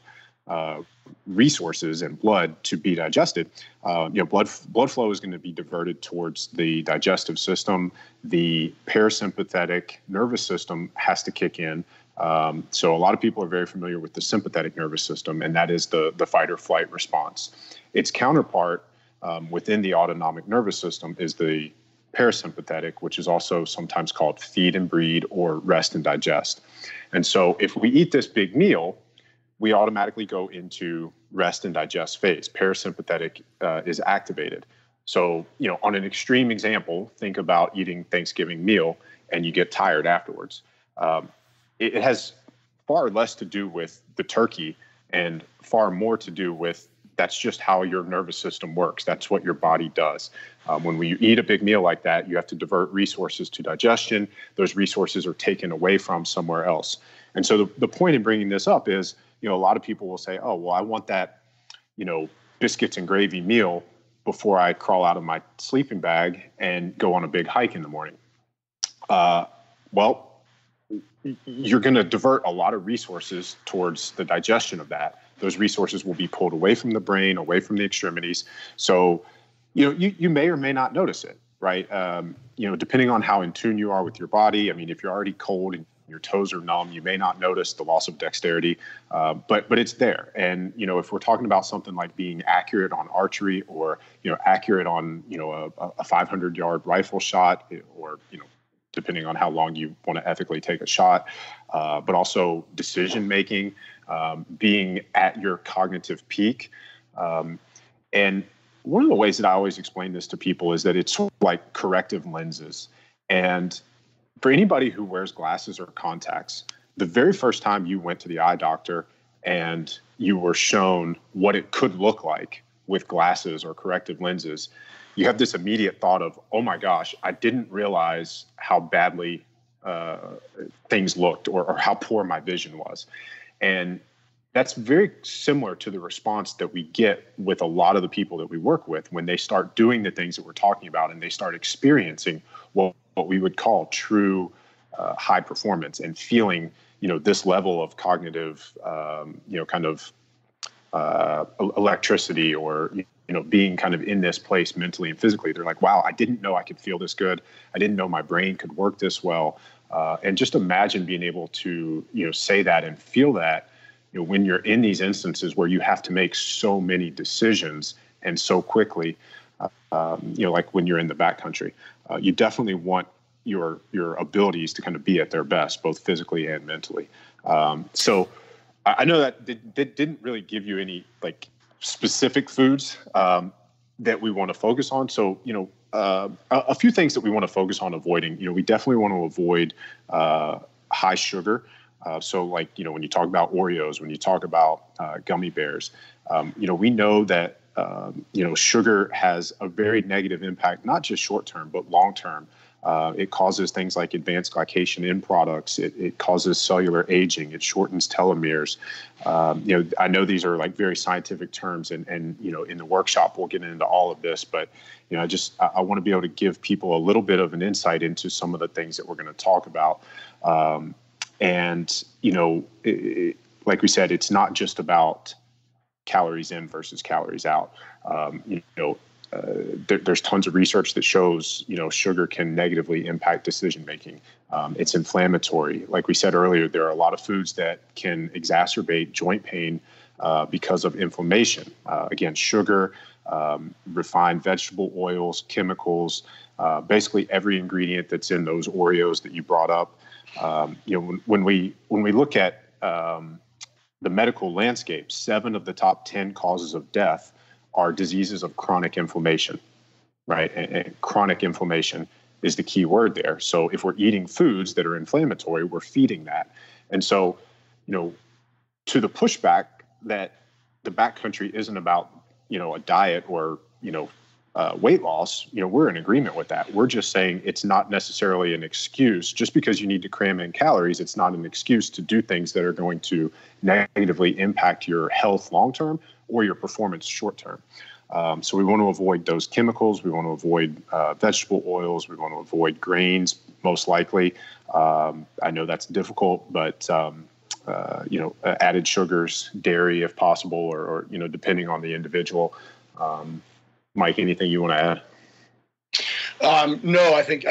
resources and blood to be digested, blood flow is going to be diverted towards the digestive system. The parasympathetic nervous system has to kick in. So a lot of people are very familiar with the sympathetic nervous system, and that is the fight or flight response. Its counterpart within the autonomic nervous system is the parasympathetic, which is also sometimes called feed and breed or rest and digest. And so if we eat this big meal, we automatically go into rest and digest phase. Parasympathetic is activated. So, on an extreme example, think about eating Thanksgiving meal and you get tired afterwards. It has far less to do with the turkey and far more to do with that's just how your nervous system works. That's what your body does. When we eat a big meal like that, you have to divert resources to digestion. Those resources are taken away from somewhere else. And so the point in bringing this up is, a lot of people will say, oh, well, I want that, biscuits and gravy meal before I crawl out of my sleeping bag and go on a big hike in the morning. Well, you're going to divert a lot of resources towards the digestion of that. Those resources will be pulled away from the brain, away from the extremities. So, you may or may not notice it, right? Depending on how in tune you are with your body. I mean, if you're already cold and your toes are numb, you may not notice the loss of dexterity, but it's there. And, if we're talking about something like being accurate on archery or, accurate on, a 500-yard rifle shot or, depending on how long you want to ethically take a shot, but also decision-making, being at your cognitive peak. And one of the ways that I always explain this to people is that it's sort of like corrective lenses. And for anybody who wears glasses or contacts, the very first time you went to the eye doctor and you were shown what it could look like with glasses or corrective lenses, you have this immediate thought of, oh my gosh, I didn't realize how badly things looked or how poor my vision was. And that's very similar to the response that we get with a lot of the people that we work with when they start doing the things that we're talking about and they start experiencing what we would call true high performance and feeling, this level of cognitive, electricity or, being kind of in this place mentally and physically. They're like, wow, I didn't know I could feel this good. I didn't know my brain could work this well. And just imagine being able to, say that and feel that, when you're in these instances where you have to make so many decisions and so quickly, like when you're in the backcountry, you definitely want your abilities to kind of be at their best, both physically and mentally. So I know that didn't really give you any specific foods that we want to focus on. So, a few things that we want to focus on avoiding. We definitely want to avoid high sugar. So when you talk about Oreos, when you talk about gummy bears, we know that, sugar has a very negative impact, not just short term, but long term. It causes things like advanced glycation in products. It causes cellular aging. It shortens telomeres. I know these are very scientific terms, and in the workshop we'll get into all of this. But I want to be able to give people a little bit of an insight into some of the things that we're going to talk about. Like we said, it's not just about calories in versus calories out. There's tons of research that shows, sugar can negatively impact decision making. It's inflammatory. Like we said earlier, there are a lot of foods that can exacerbate joint pain because of inflammation. Again, sugar, refined vegetable oils, chemicals, basically every ingredient that's in those Oreos that you brought up. When we look at the medical landscape, 7 of the top 10 causes of death are diseases of chronic inflammation, right? And chronic inflammation is the key word there. So if we're eating foods that are inflammatory, we're feeding that. And so, to the pushback that the Backcountry isn't about, a diet or, weight loss, we're in agreement with that. We're just saying it's not necessarily an excuse. Just because you need to cram in calories, it's not an excuse to do things that are going to negatively impact your health long-term or your performance short-term. So we want to avoid those chemicals. We want to avoid vegetable oils. We want to avoid grains, most likely. I know that's difficult, but added sugars, dairy if possible, or depending on the individual. Mike, anything you want to add? No, I think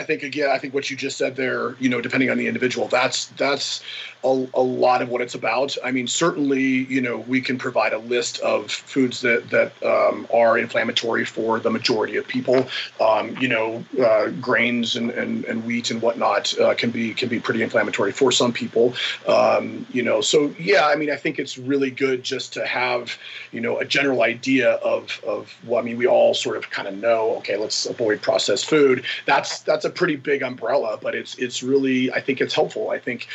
what you just said there, depending on the individual, that's a lot of what it's about. I mean, certainly, we can provide a list of foods that are inflammatory for the majority of people. Grains and wheat and whatnot can be pretty inflammatory for some people. So yeah, I mean, I think it's really good just to have, a general idea of we all sort of kind of know, okay, let's avoid processed food. That's a pretty big umbrella, but it's really, I think it's helpful. I think,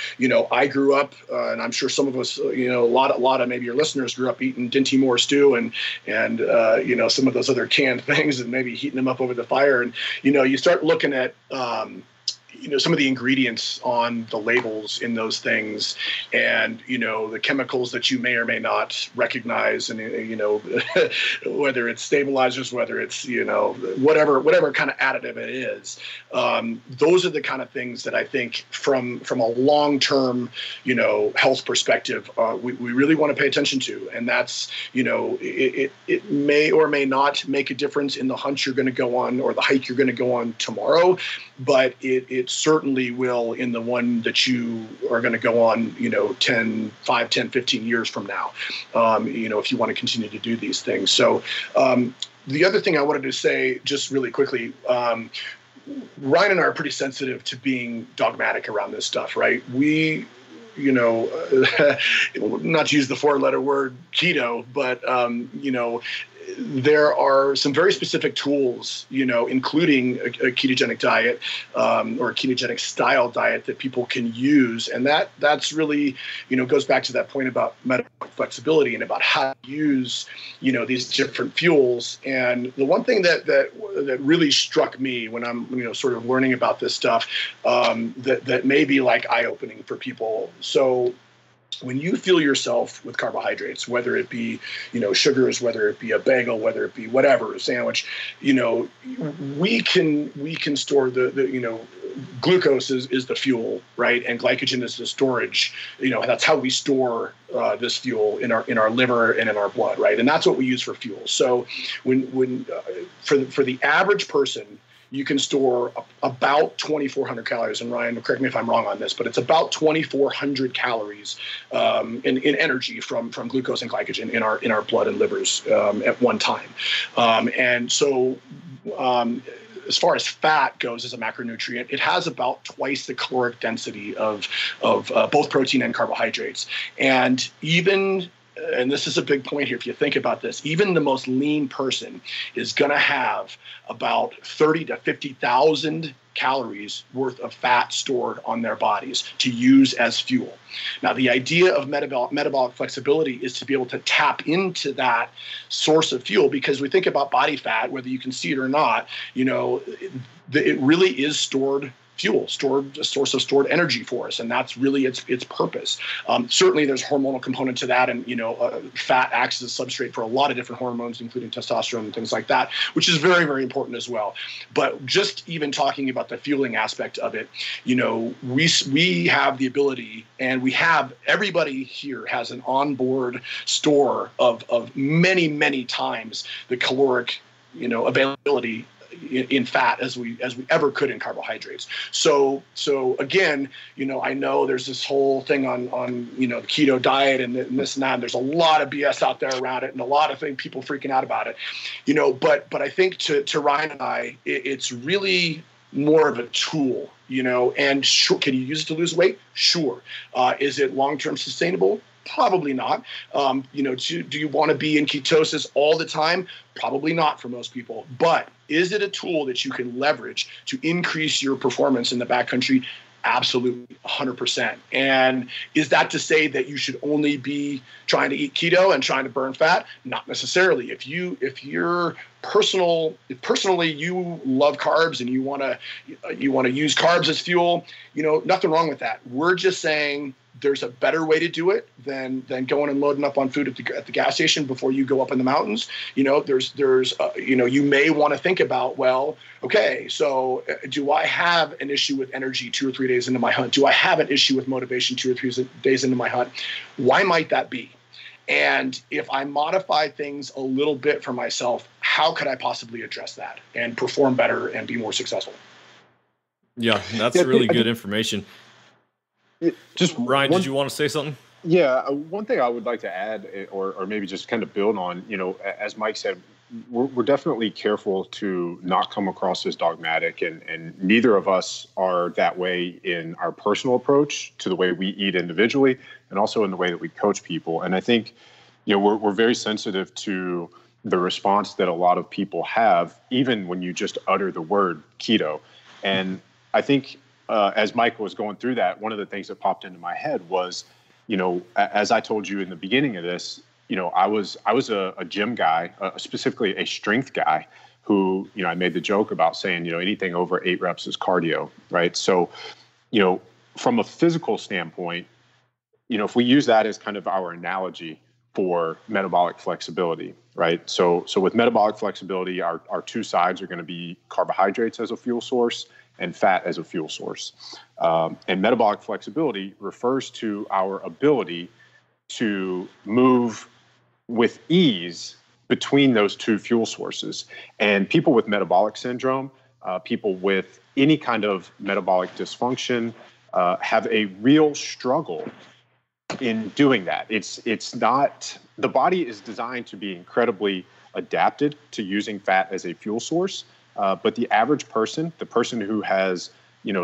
I grew up, and I'm sure some of us, a lot of maybe your listeners grew up eating Dinty Moore stew and some of those other canned things and maybe heating them up over the fire. And, you start looking at, some of the ingredients on the labels in those things and, the chemicals that you may or may not recognize and, whether it's stabilizers, whether it's, whatever kind of additive it is. Those are the kind of things that I think from a long-term, health perspective, we really want to pay attention to. And that's, it may or may not make a difference in the hunt you're going to go on or the hike you're going to go on tomorrow, but it certainly will in the one that you are going to go on, 5, 10, 15 years from now, if you want to continue to do these things. So the other thing I wanted to say just really quickly, Ryan and I are pretty sensitive to being dogmatic around this stuff, right? We, not to use the 4-letter word keto, but, there are some very specific tools, including a ketogenic diet or a ketogenic style diet that people can use. And that's really, goes back to that point about metabolic flexibility and about how to use, these different fuels. And the one thing that really struck me when I'm, sort of learning about this stuff that may be like eye-opening for people. So when you fuel yourself with carbohydrates, whether it be, sugars, whether it be a bagel, whether it be whatever, a sandwich, we can store the glucose is the fuel, right? And glycogen is the storage. That's how we store this fuel in our liver and in our blood, right? And that's what we use for fuel. So when for the average person, you can store about 2,400 calories. And Ryan, correct me if I'm wrong on this, but it's about 2,400 calories in energy from glucose and glycogen in our blood and livers at one time. And so as far as fat goes as a macronutrient, it has about twice the caloric density of both protein and carbohydrates. And this is a big point here, if you think about this, even the most lean person is going to have about 30 to 50,000 calories worth of fat stored on their bodies to use as fuel. Now, the idea of metabolic flexibility is to be able to tap into that source of fuel, because we think about body fat, whether you can see it or not, it really is stored fuel, a source of stored energy for us, and that's really its purpose. Certainly, there's hormonal component to that, and fat acts as a substrate for a lot of different hormones, including testosterone and things like that, which is very, very important as well. But just even talking about the fueling aspect of it, we have the ability, and everybody here has an onboard store of many, many times the caloric, availability in fat as we ever could in carbohydrates. So again, I know there's this whole thing on the keto diet and this and that, and there's a lot of BS out there around it and a lot of people freaking out about it, but I think to Ryan and I, it's really more of a tool, and sure, can you use it to lose weight? Sure. Is it long-term sustainable? Probably not. Do you want to be in ketosis all the time? Probably not for most people. But is it a tool that you can leverage to increase your performance in the backcountry? Absolutely, 100%. And is that to say that you should only be trying to eat keto and trying to burn fat? Not necessarily. If you're personally you love carbs and you want to use carbs as fuel, nothing wrong with that. We're just saying there's a better way to do it than going and loading up on food at the gas station before you go up in the mountains. You may want to think about, well, okay, so do I have an issue with energy 2 or 3 days into my hunt? Do I have an issue with motivation 2 or 3 days into my hunt? Why might that be? And if I modify things a little bit for myself, how could I possibly address that and perform better and be more successful? Yeah, that's really good information. Just Ryan, did you want to say something? Yeah, one thing I would like to add, or maybe just kind of build on, as Mike said, we're definitely careful to not come across as dogmatic, and neither of us are that way in our personal approach to the way we eat individually, and also in the way that we coach people. And I think, we're very sensitive to the response that a lot of people have, even when you just utter the word keto. And I think, as Mike was going through that, one of the things that popped into my head was, as I told you in the beginning of this, I was a gym guy, specifically a strength guy who, I made the joke about saying, anything over 8 reps is cardio, right? So, from a physical standpoint, if we use that as kind of our analogy for metabolic flexibility, right? So with metabolic flexibility, our two sides are going to be carbohydrates as a fuel source and fat as a fuel source. And metabolic flexibility refers to our ability to move with ease between those two fuel sources. And people with metabolic syndrome, people with any kind of metabolic dysfunction, have a real struggle in doing that. It's not, the body is designed to be incredibly adapted to using fat as a fuel source. But the average person, the person who has,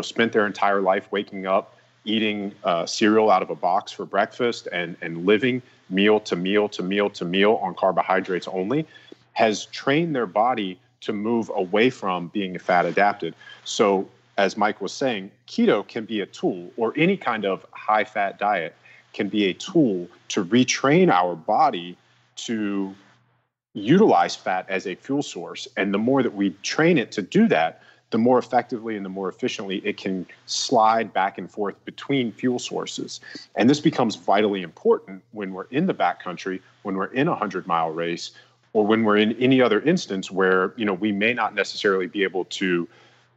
spent their entire life waking up, eating cereal out of a box for breakfast and living meal to meal to meal to meal on carbohydrates only, has trained their body to move away from being fat adapted. So as Mike was saying, keto can be a tool, or any kind of high fat diet can be a tool to retrain our body to utilize fat as a fuel source. And the more that we train it to do that, the more effectively and the more efficiently it can slide back and forth between fuel sources. And this becomes vitally important when we're in the backcountry, when we're in a 100-mile race, or when we're in any other instance where, we may not necessarily be able to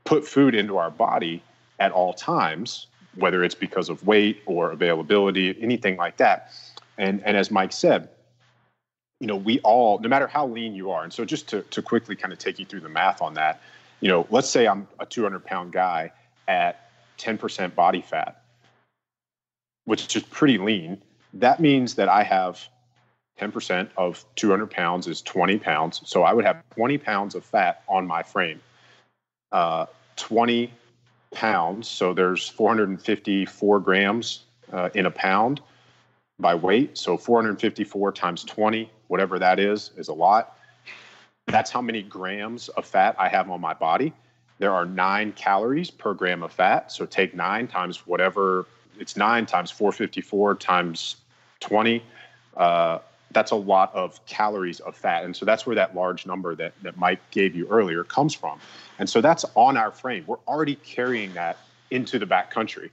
put food into our body at all times, whether it's because of weight or availability, anything like that. And as Mike said, we all, no matter how lean you are, and so just to quickly kind of take you through the math on that, let's say I'm a 200-pound guy at 10% body fat, which is pretty lean. That means that I have 10% of 200 pounds is 20 pounds. So I would have 20 pounds of fat on my frame. 20 pounds, so there's 454 grams in a pound by weight. So 454 times 20, whatever that is a lot. That's how many grams of fat I have on my body. There are 9 calories per gram of fat. So take 9 times whatever, it's 9 times 454 times 20. That's a lot of calories of fat. And so that's where that large number that Mike gave you earlier comes from. And so that's on our frame. We're already carrying that into the backcountry.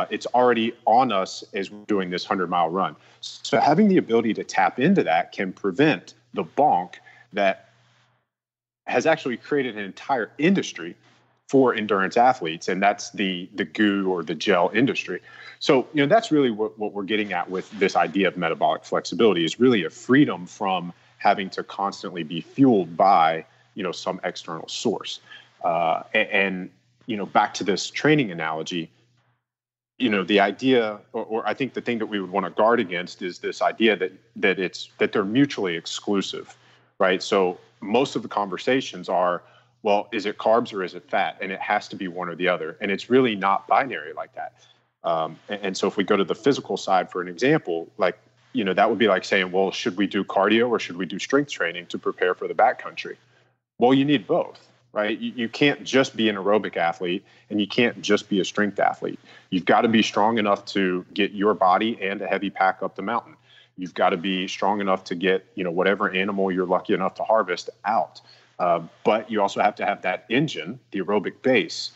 It's already on us as we're doing this 100-mile run. So having the ability to tap into that can prevent the bonk that has actually created an entire industry for endurance athletes, and that's the goo or the gel industry. So, that's really what we're getting at with this idea of metabolic flexibility, is really a freedom from having to constantly be fueled by, some external source. And back to this training analogy, the idea, or I think the thing that we would want to guard against is this idea that they're mutually exclusive, right? So most of the conversations are, Well, is it carbs or is it fat? And it has to be one or the other. And it's really not binary like that. And so if we go to the physical side, for an example, like, that would be like saying, well, should we do cardio or should we do strength training to prepare for the backcountry? Well, you need both, right? You can't just be an aerobic athlete and you can't just be a strength athlete. You've got to be strong enough to get your body and a heavy pack up the mountain. You've got to be strong enough to get, whatever animal you're lucky enough to harvest out. But you also have to have that engine, the aerobic base,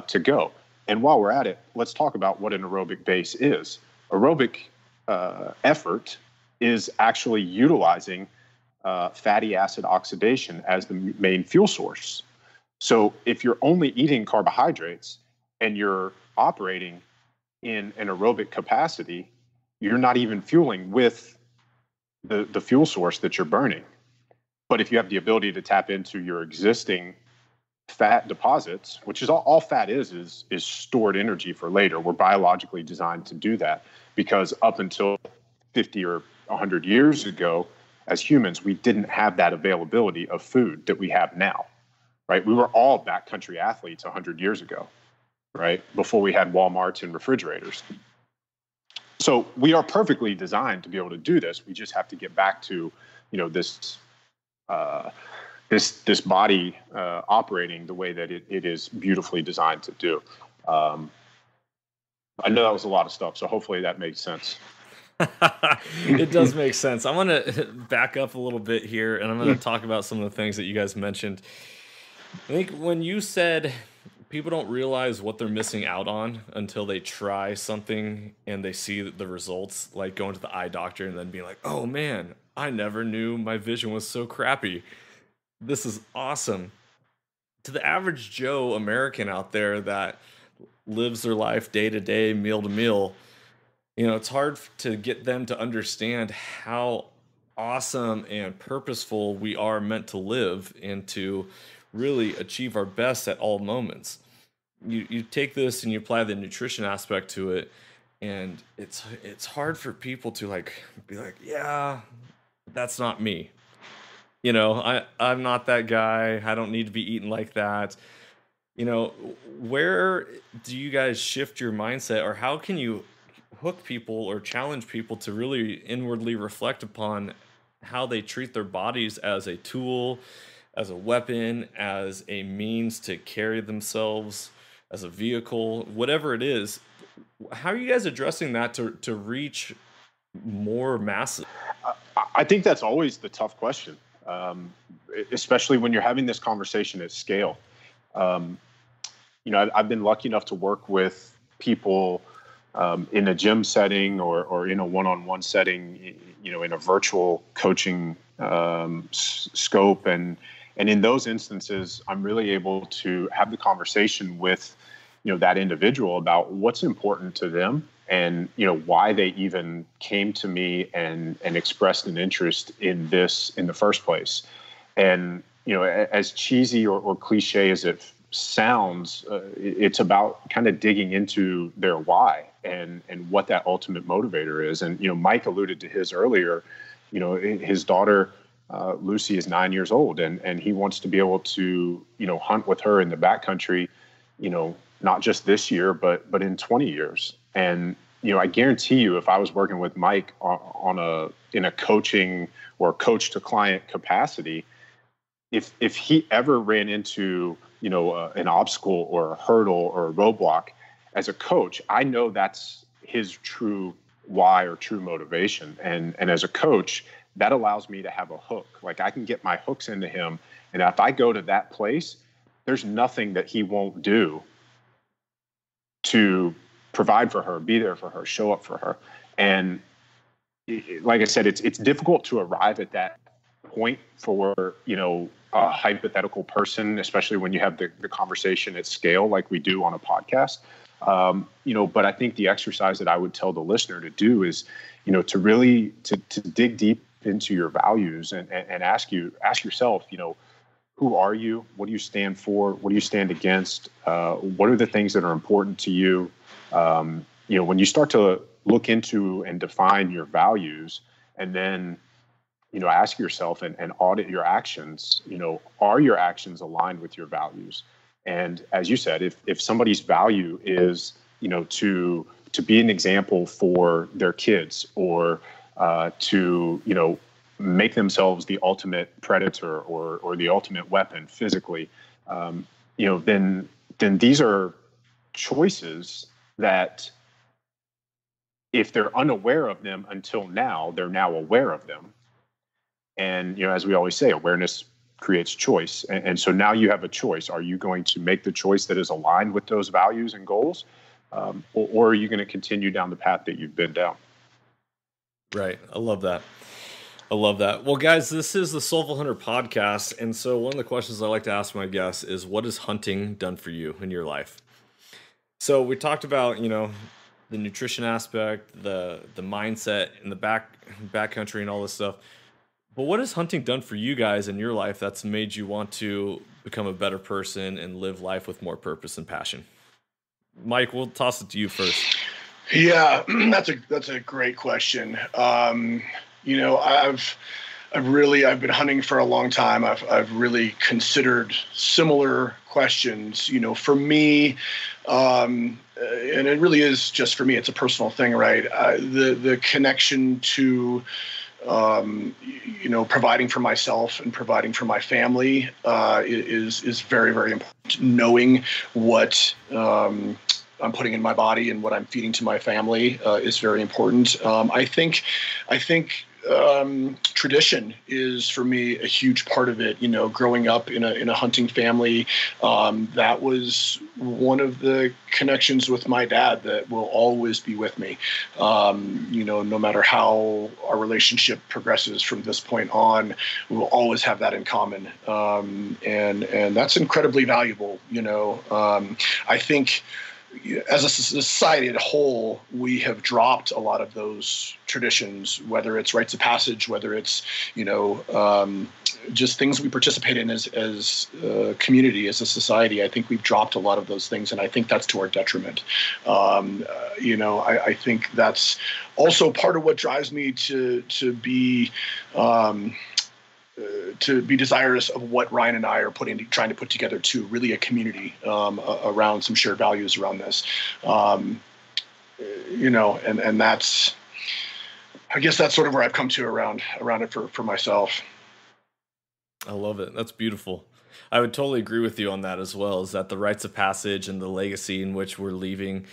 to go. And while we're at it, let's talk about what an aerobic base is. Aerobic effort is actually utilizing fatty acid oxidation as the main fuel source. So if you're only eating carbohydrates and you're operating in an aerobic capacity, you're not even fueling with the fuel source that you're burning. But if you have the ability to tap into your existing fat deposits, which is all fat is stored energy for later. We're biologically designed to do that because up until 50 or 100 years ago, as humans, we didn't have that availability of food that we have now, right? We were all backcountry athletes 100 years ago, right? Before we had Walmarts and refrigerators. So we are perfectly designed to be able to do this. We just have to get back to, this body operating the way that it is beautifully designed to do. I know that was a lot of stuff, so hopefully that makes sense. It does make sense. I want to back up a little bit here, and I'm going to talk about some of the things that you guys mentioned. I think when you said people don't realize what they're missing out on until they try something and they see the results, like going to the eye doctor and then being like, oh man, I never knew my vision was so crappy. This is awesome. To the average Joe American out there that lives their life day to day, meal to meal, it's hard to get them to understand how awesome and purposeful we are meant to live and to really achieve our best at all moments. You take this and you apply the nutrition aspect to it, and it's hard for people to be like, yeah, that's not me. I'm not that guy. I don't need to be eating like that. Where do you guys shift your mindset, or how can you hook people or challenge people to really inwardly reflect upon how they treat their bodies as a tool, as a weapon, as a means to carry themselves, as a vehicle, whatever it is? How are you guys addressing that to reach more masses? I think that's always the tough question, especially when you're having this conversation at scale. I've been lucky enough to work with people in a gym setting or in a one-on-one setting, in a virtual coaching scope. And in those instances, I'm really able to have the conversation with, that individual about what's important to them and, why they even came to me and expressed an interest in this in the first place. And, as cheesy or cliche as it sounds, it's about kind of digging into their why and what that ultimate motivator is. And, Mike alluded to his earlier, his daughter, Lucy, is 9 years old, and he wants to be able to, hunt with her in the backcountry, not just this year, but in 20 years. And, I guarantee you, if I was working with Mike in a coaching or coach to client capacity, if he ever ran into, an obstacle or a hurdle or a roadblock as a coach, I know that's his true why or true motivation. And as a coach, that allows me to have a hook. Like, I can get my hooks into him. And if I go to that place, there's nothing that he won't do to provide for her, be there for her, show up for her. And like I said, it's difficult to arrive at that point for, a hypothetical person, especially when you have the conversation at scale like we do on a podcast. But I think the exercise that I would tell the listener to do is, to really to dig deep into your values and ask yourself, who are you? What do you stand for? What do you stand against? What are the things that are important to you? When you start to look into and define your values, and then ask yourself and audit your actions. Are your actions aligned with your values? And as you said, if somebody's value is, to be an example for their kids, or to, make themselves the ultimate predator or the ultimate weapon physically, then these are choices that, if they're unaware of them until now, they're now aware of them. And, as we always say, awareness creates choice. And so now you have a choice. Are you going to make the choice that is aligned with those values and goals? Or are you going to continue down the path that you've been down? Right. I love that. Well, guys, this is the Soulful Hunter podcast. And so one of the questions I like to ask my guests is, what has hunting done for you in your life? So we talked about, the nutrition aspect, the mindset, and the backcountry and all this stuff. But what has hunting done for you guys in your life that's made you want to become a better person and live life with more purpose and passion? Mike, we'll toss it to you first. Yeah, that's a great question. I've been hunting for a long time. I've really considered similar questions. For me, and it really is just for me. It's a personal thing, right? The connection to providing for myself and providing for my family is very, very important. Knowing what I'm putting in my body and what I'm feeding to my family is very important. I think tradition is, for me, a huge part of it. Growing up in a hunting family, that was one of the connections with my dad that will always be with me. No matter how our relationship progresses from this point on, we will always have that in common. And that's incredibly valuable. I think, as a society as a whole, we have dropped a lot of those traditions, whether it's rites of passage, whether it's, just things we participate in as a community, as a society. I think we've dropped a lot of those things, and I think that's to our detriment. I think that's also part of what drives me to be desirous of what Ryan and I are trying to put together too, really a community around some shared values around this. And that's, I guess that's sort of where I've come to around it for myself. I love it. That's beautiful. I would totally agree with you on that as well, is that the rites of passage and the legacy in which we're leaving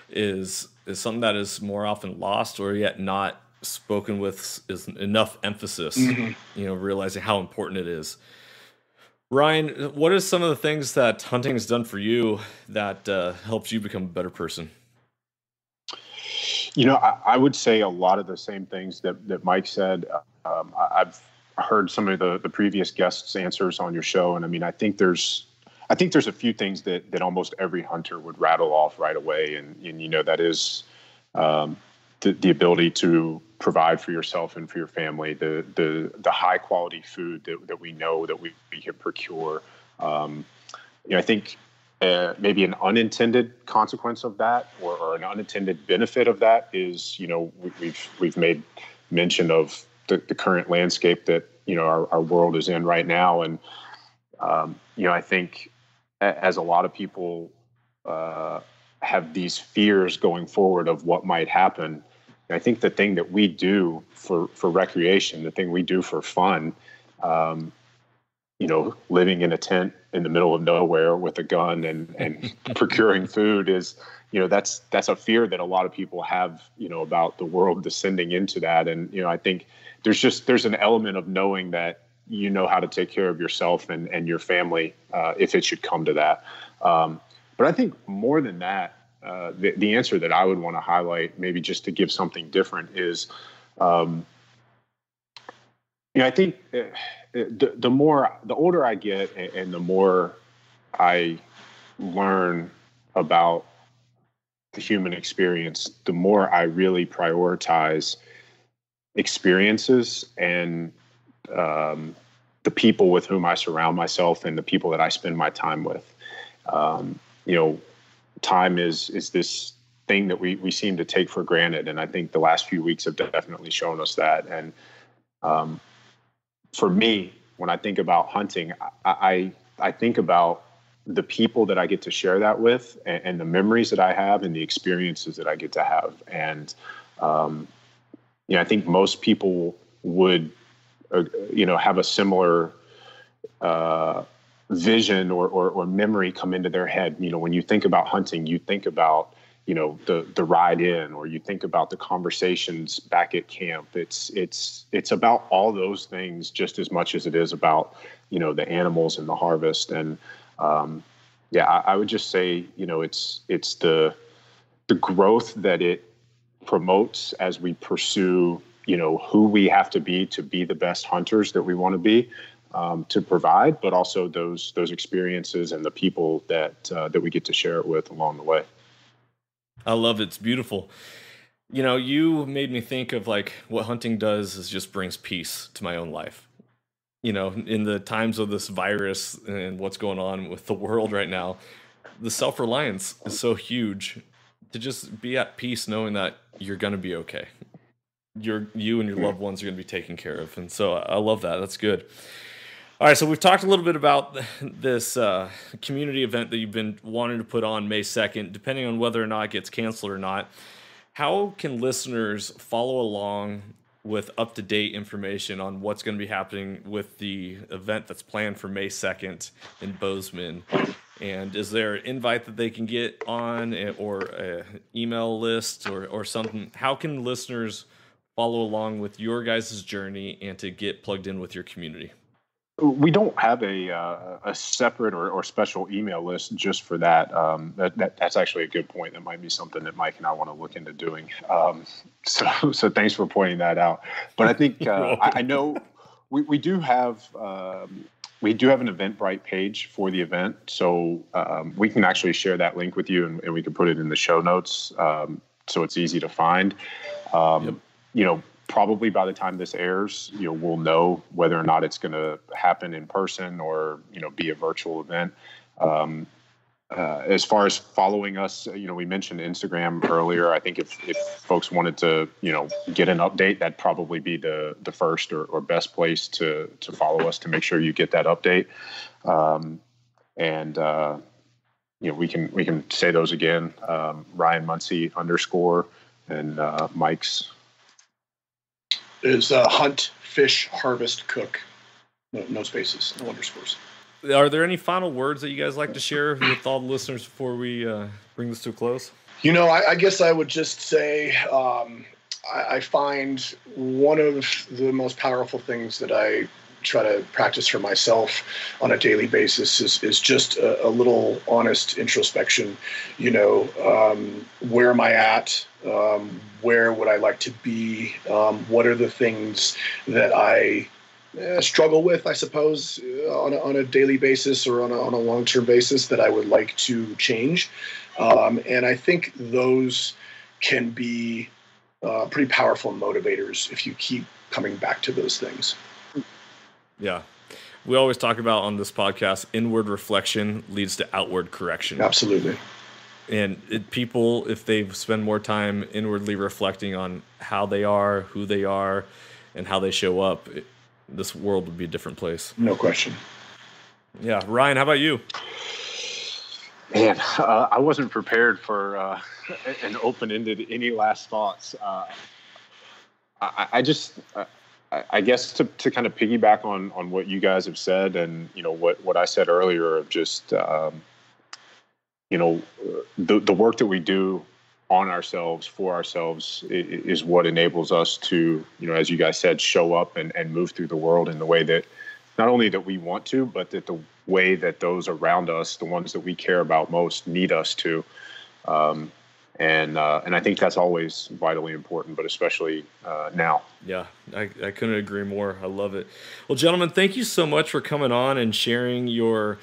is something that is more often lost, or yet not spoken with is enough emphasis, realizing how important it is. Ryan, what are some of the things that hunting has done for you that helps you become a better person? I would say a lot of the same things that Mike said. I've heard some of the previous guests' answers on your show, and I think there's a few things that almost every hunter would rattle off right away, and that is the ability to provide for yourself and for your family, the high quality food that we know that we can procure. I think maybe an unintended consequence of that, or an unintended benefit of that is, we've made mention of the current landscape that our world is in right now, and I think as a lot of people have these fears going forward of what might happen. I think the thing that we do for recreation, the thing we do for fun, living in a tent in the middle of nowhere with a gun and procuring food is, that's a fear that a lot of people have, about the world descending into that. And, I think there's an element of knowing that how to take care of yourself and your family if it should come to that. But I think more than that, the answer that I would want to highlight, maybe just to give something different, is, I think the older I get and the more I learn about the human experience, the more I really prioritize experiences and the people with whom I surround myself and the people that I spend my time with. Time is this thing that we seem to take for granted. And I think the last few weeks have definitely shown us that. And for me, when I think about hunting, I think about the people that I get to share that with, and the memories that I have, and the experiences that I get to have. And, I think most people would, have a similar vision or memory come into their head. When you think about hunting, you think about, the ride in, or you think about the conversations back at camp. It's about all those things just as much as it is about, the animals and the harvest. And, I would just say, it's the growth that it promotes as we pursue, who we have to be the best hunters that we want to be, to provide, but also those experiences and the people that we get to share it with along the way. I love it. It's beautiful. You made me think of like what hunting does is just brings peace to my own life. In the times of this virus and what's going on with the world right now, the self-reliance is so huge. To just be at peace knowing that you're going to be okay. You and your loved ones are going to be taken care of. And so I love that. That's good. All right, so we've talked a little bit about this community event that you've been wanting to put on May 2nd, depending on whether or not it gets canceled or not. How can listeners follow along with up-to-date information on what's going to be happening with the event that's planned for May 2nd in Bozeman? And is there an invite that they can get on, or an email list or something? How can listeners follow along with your guys' journey and to get plugged in with your community? We don't have a separate or special email list just for that. That's actually a good point. That might be something that Mike and I want to look into doing. So thanks for pointing that out. But I think I know we do have an EVENTBRITE page for the event, so we can actually share that link with you, and we can put it in the show notes, so it's easy to find. Yep. Probably by the time this airs, we'll know whether or not it's going to happen in person or, be a virtual event. As far as following us, we mentioned Instagram earlier. I think if folks wanted to, get an update, that'd probably be the first or best place to follow us to make sure you get that update. We can say those again. Ryan Munsey _ and Mike's is Hunt, Fish, Harvest, Cook. No spaces, no underscores. Are there any final words that you guys like to share with all the listeners before we bring this to a close? I guess I would just say I find one of the most powerful things that I try to practice for myself on a daily basis is just a little honest introspection. Where am I at? Where would I like to be? What are the things that I struggle with, I suppose, on a daily basis or on a long-term basis that I would like to change? And I think those can be pretty powerful motivators if you keep coming back to those things. Yeah. We always talk about on this podcast, inward reflection leads to outward correction. Absolutely. And people, if they spend more time inwardly reflecting on how they are, who they are, and how they show up, this world would be a different place. No question. Yeah. Ryan, how about you? Man, I wasn't prepared for an open-ended any last thoughts. I guess to kind of piggyback on what you guys have said, and what I said earlier of just the work that we do on ourselves for ourselves is what enables us to, as you guys said, show up and move through the world in the way that not only that we want to, but that the way that those around us, the ones that we care about most, need us to. And I think that's always vitally important, but especially now. Yeah, I couldn't agree more. I love it. Well, gentlemen, thank you so much for coming on and sharing your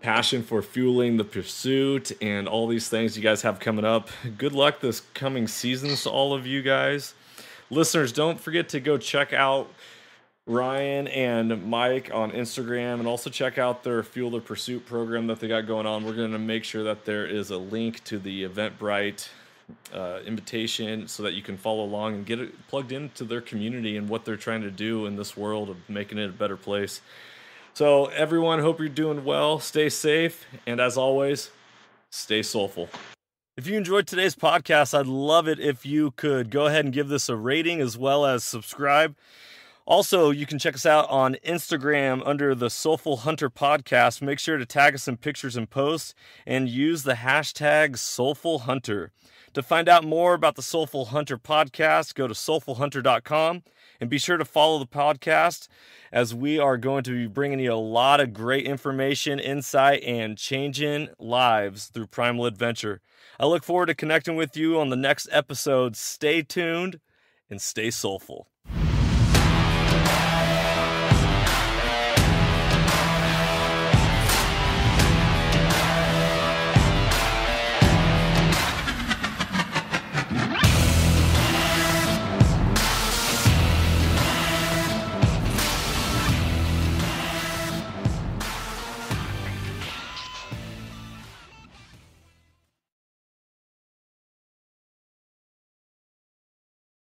passion for fueling the pursuit and all these things you guys have coming up. Good luck this coming seasons to all of you guys. Listeners, don't forget to go check out Ryan and Mike on Instagram, and also check out their Fuel the Pursuit program that they got going on. We're going to make sure that there is a link to the EVENTBRITE invitation so that you can follow along and get it plugged into their community and what they're trying to do in this world of making it a better place. So everyone, hope you're doing well. Stay safe. And as always, stay soulful. If you enjoyed today's podcast, I'd love it if you could go ahead and give this a rating as well as subscribe. Also, you can check us out on Instagram under the Soulful Hunter Podcast. Make sure to tag us in pictures and posts and use the hashtag Soulful Hunter. To find out more about the Soulful Hunter Podcast, go to soulfulhunter.com and be sure to follow the podcast as we are going to be bringing you a lot of great information, insight, and changing lives through primal adventure. I look forward to connecting with you on the next episode. Stay tuned and stay soulful.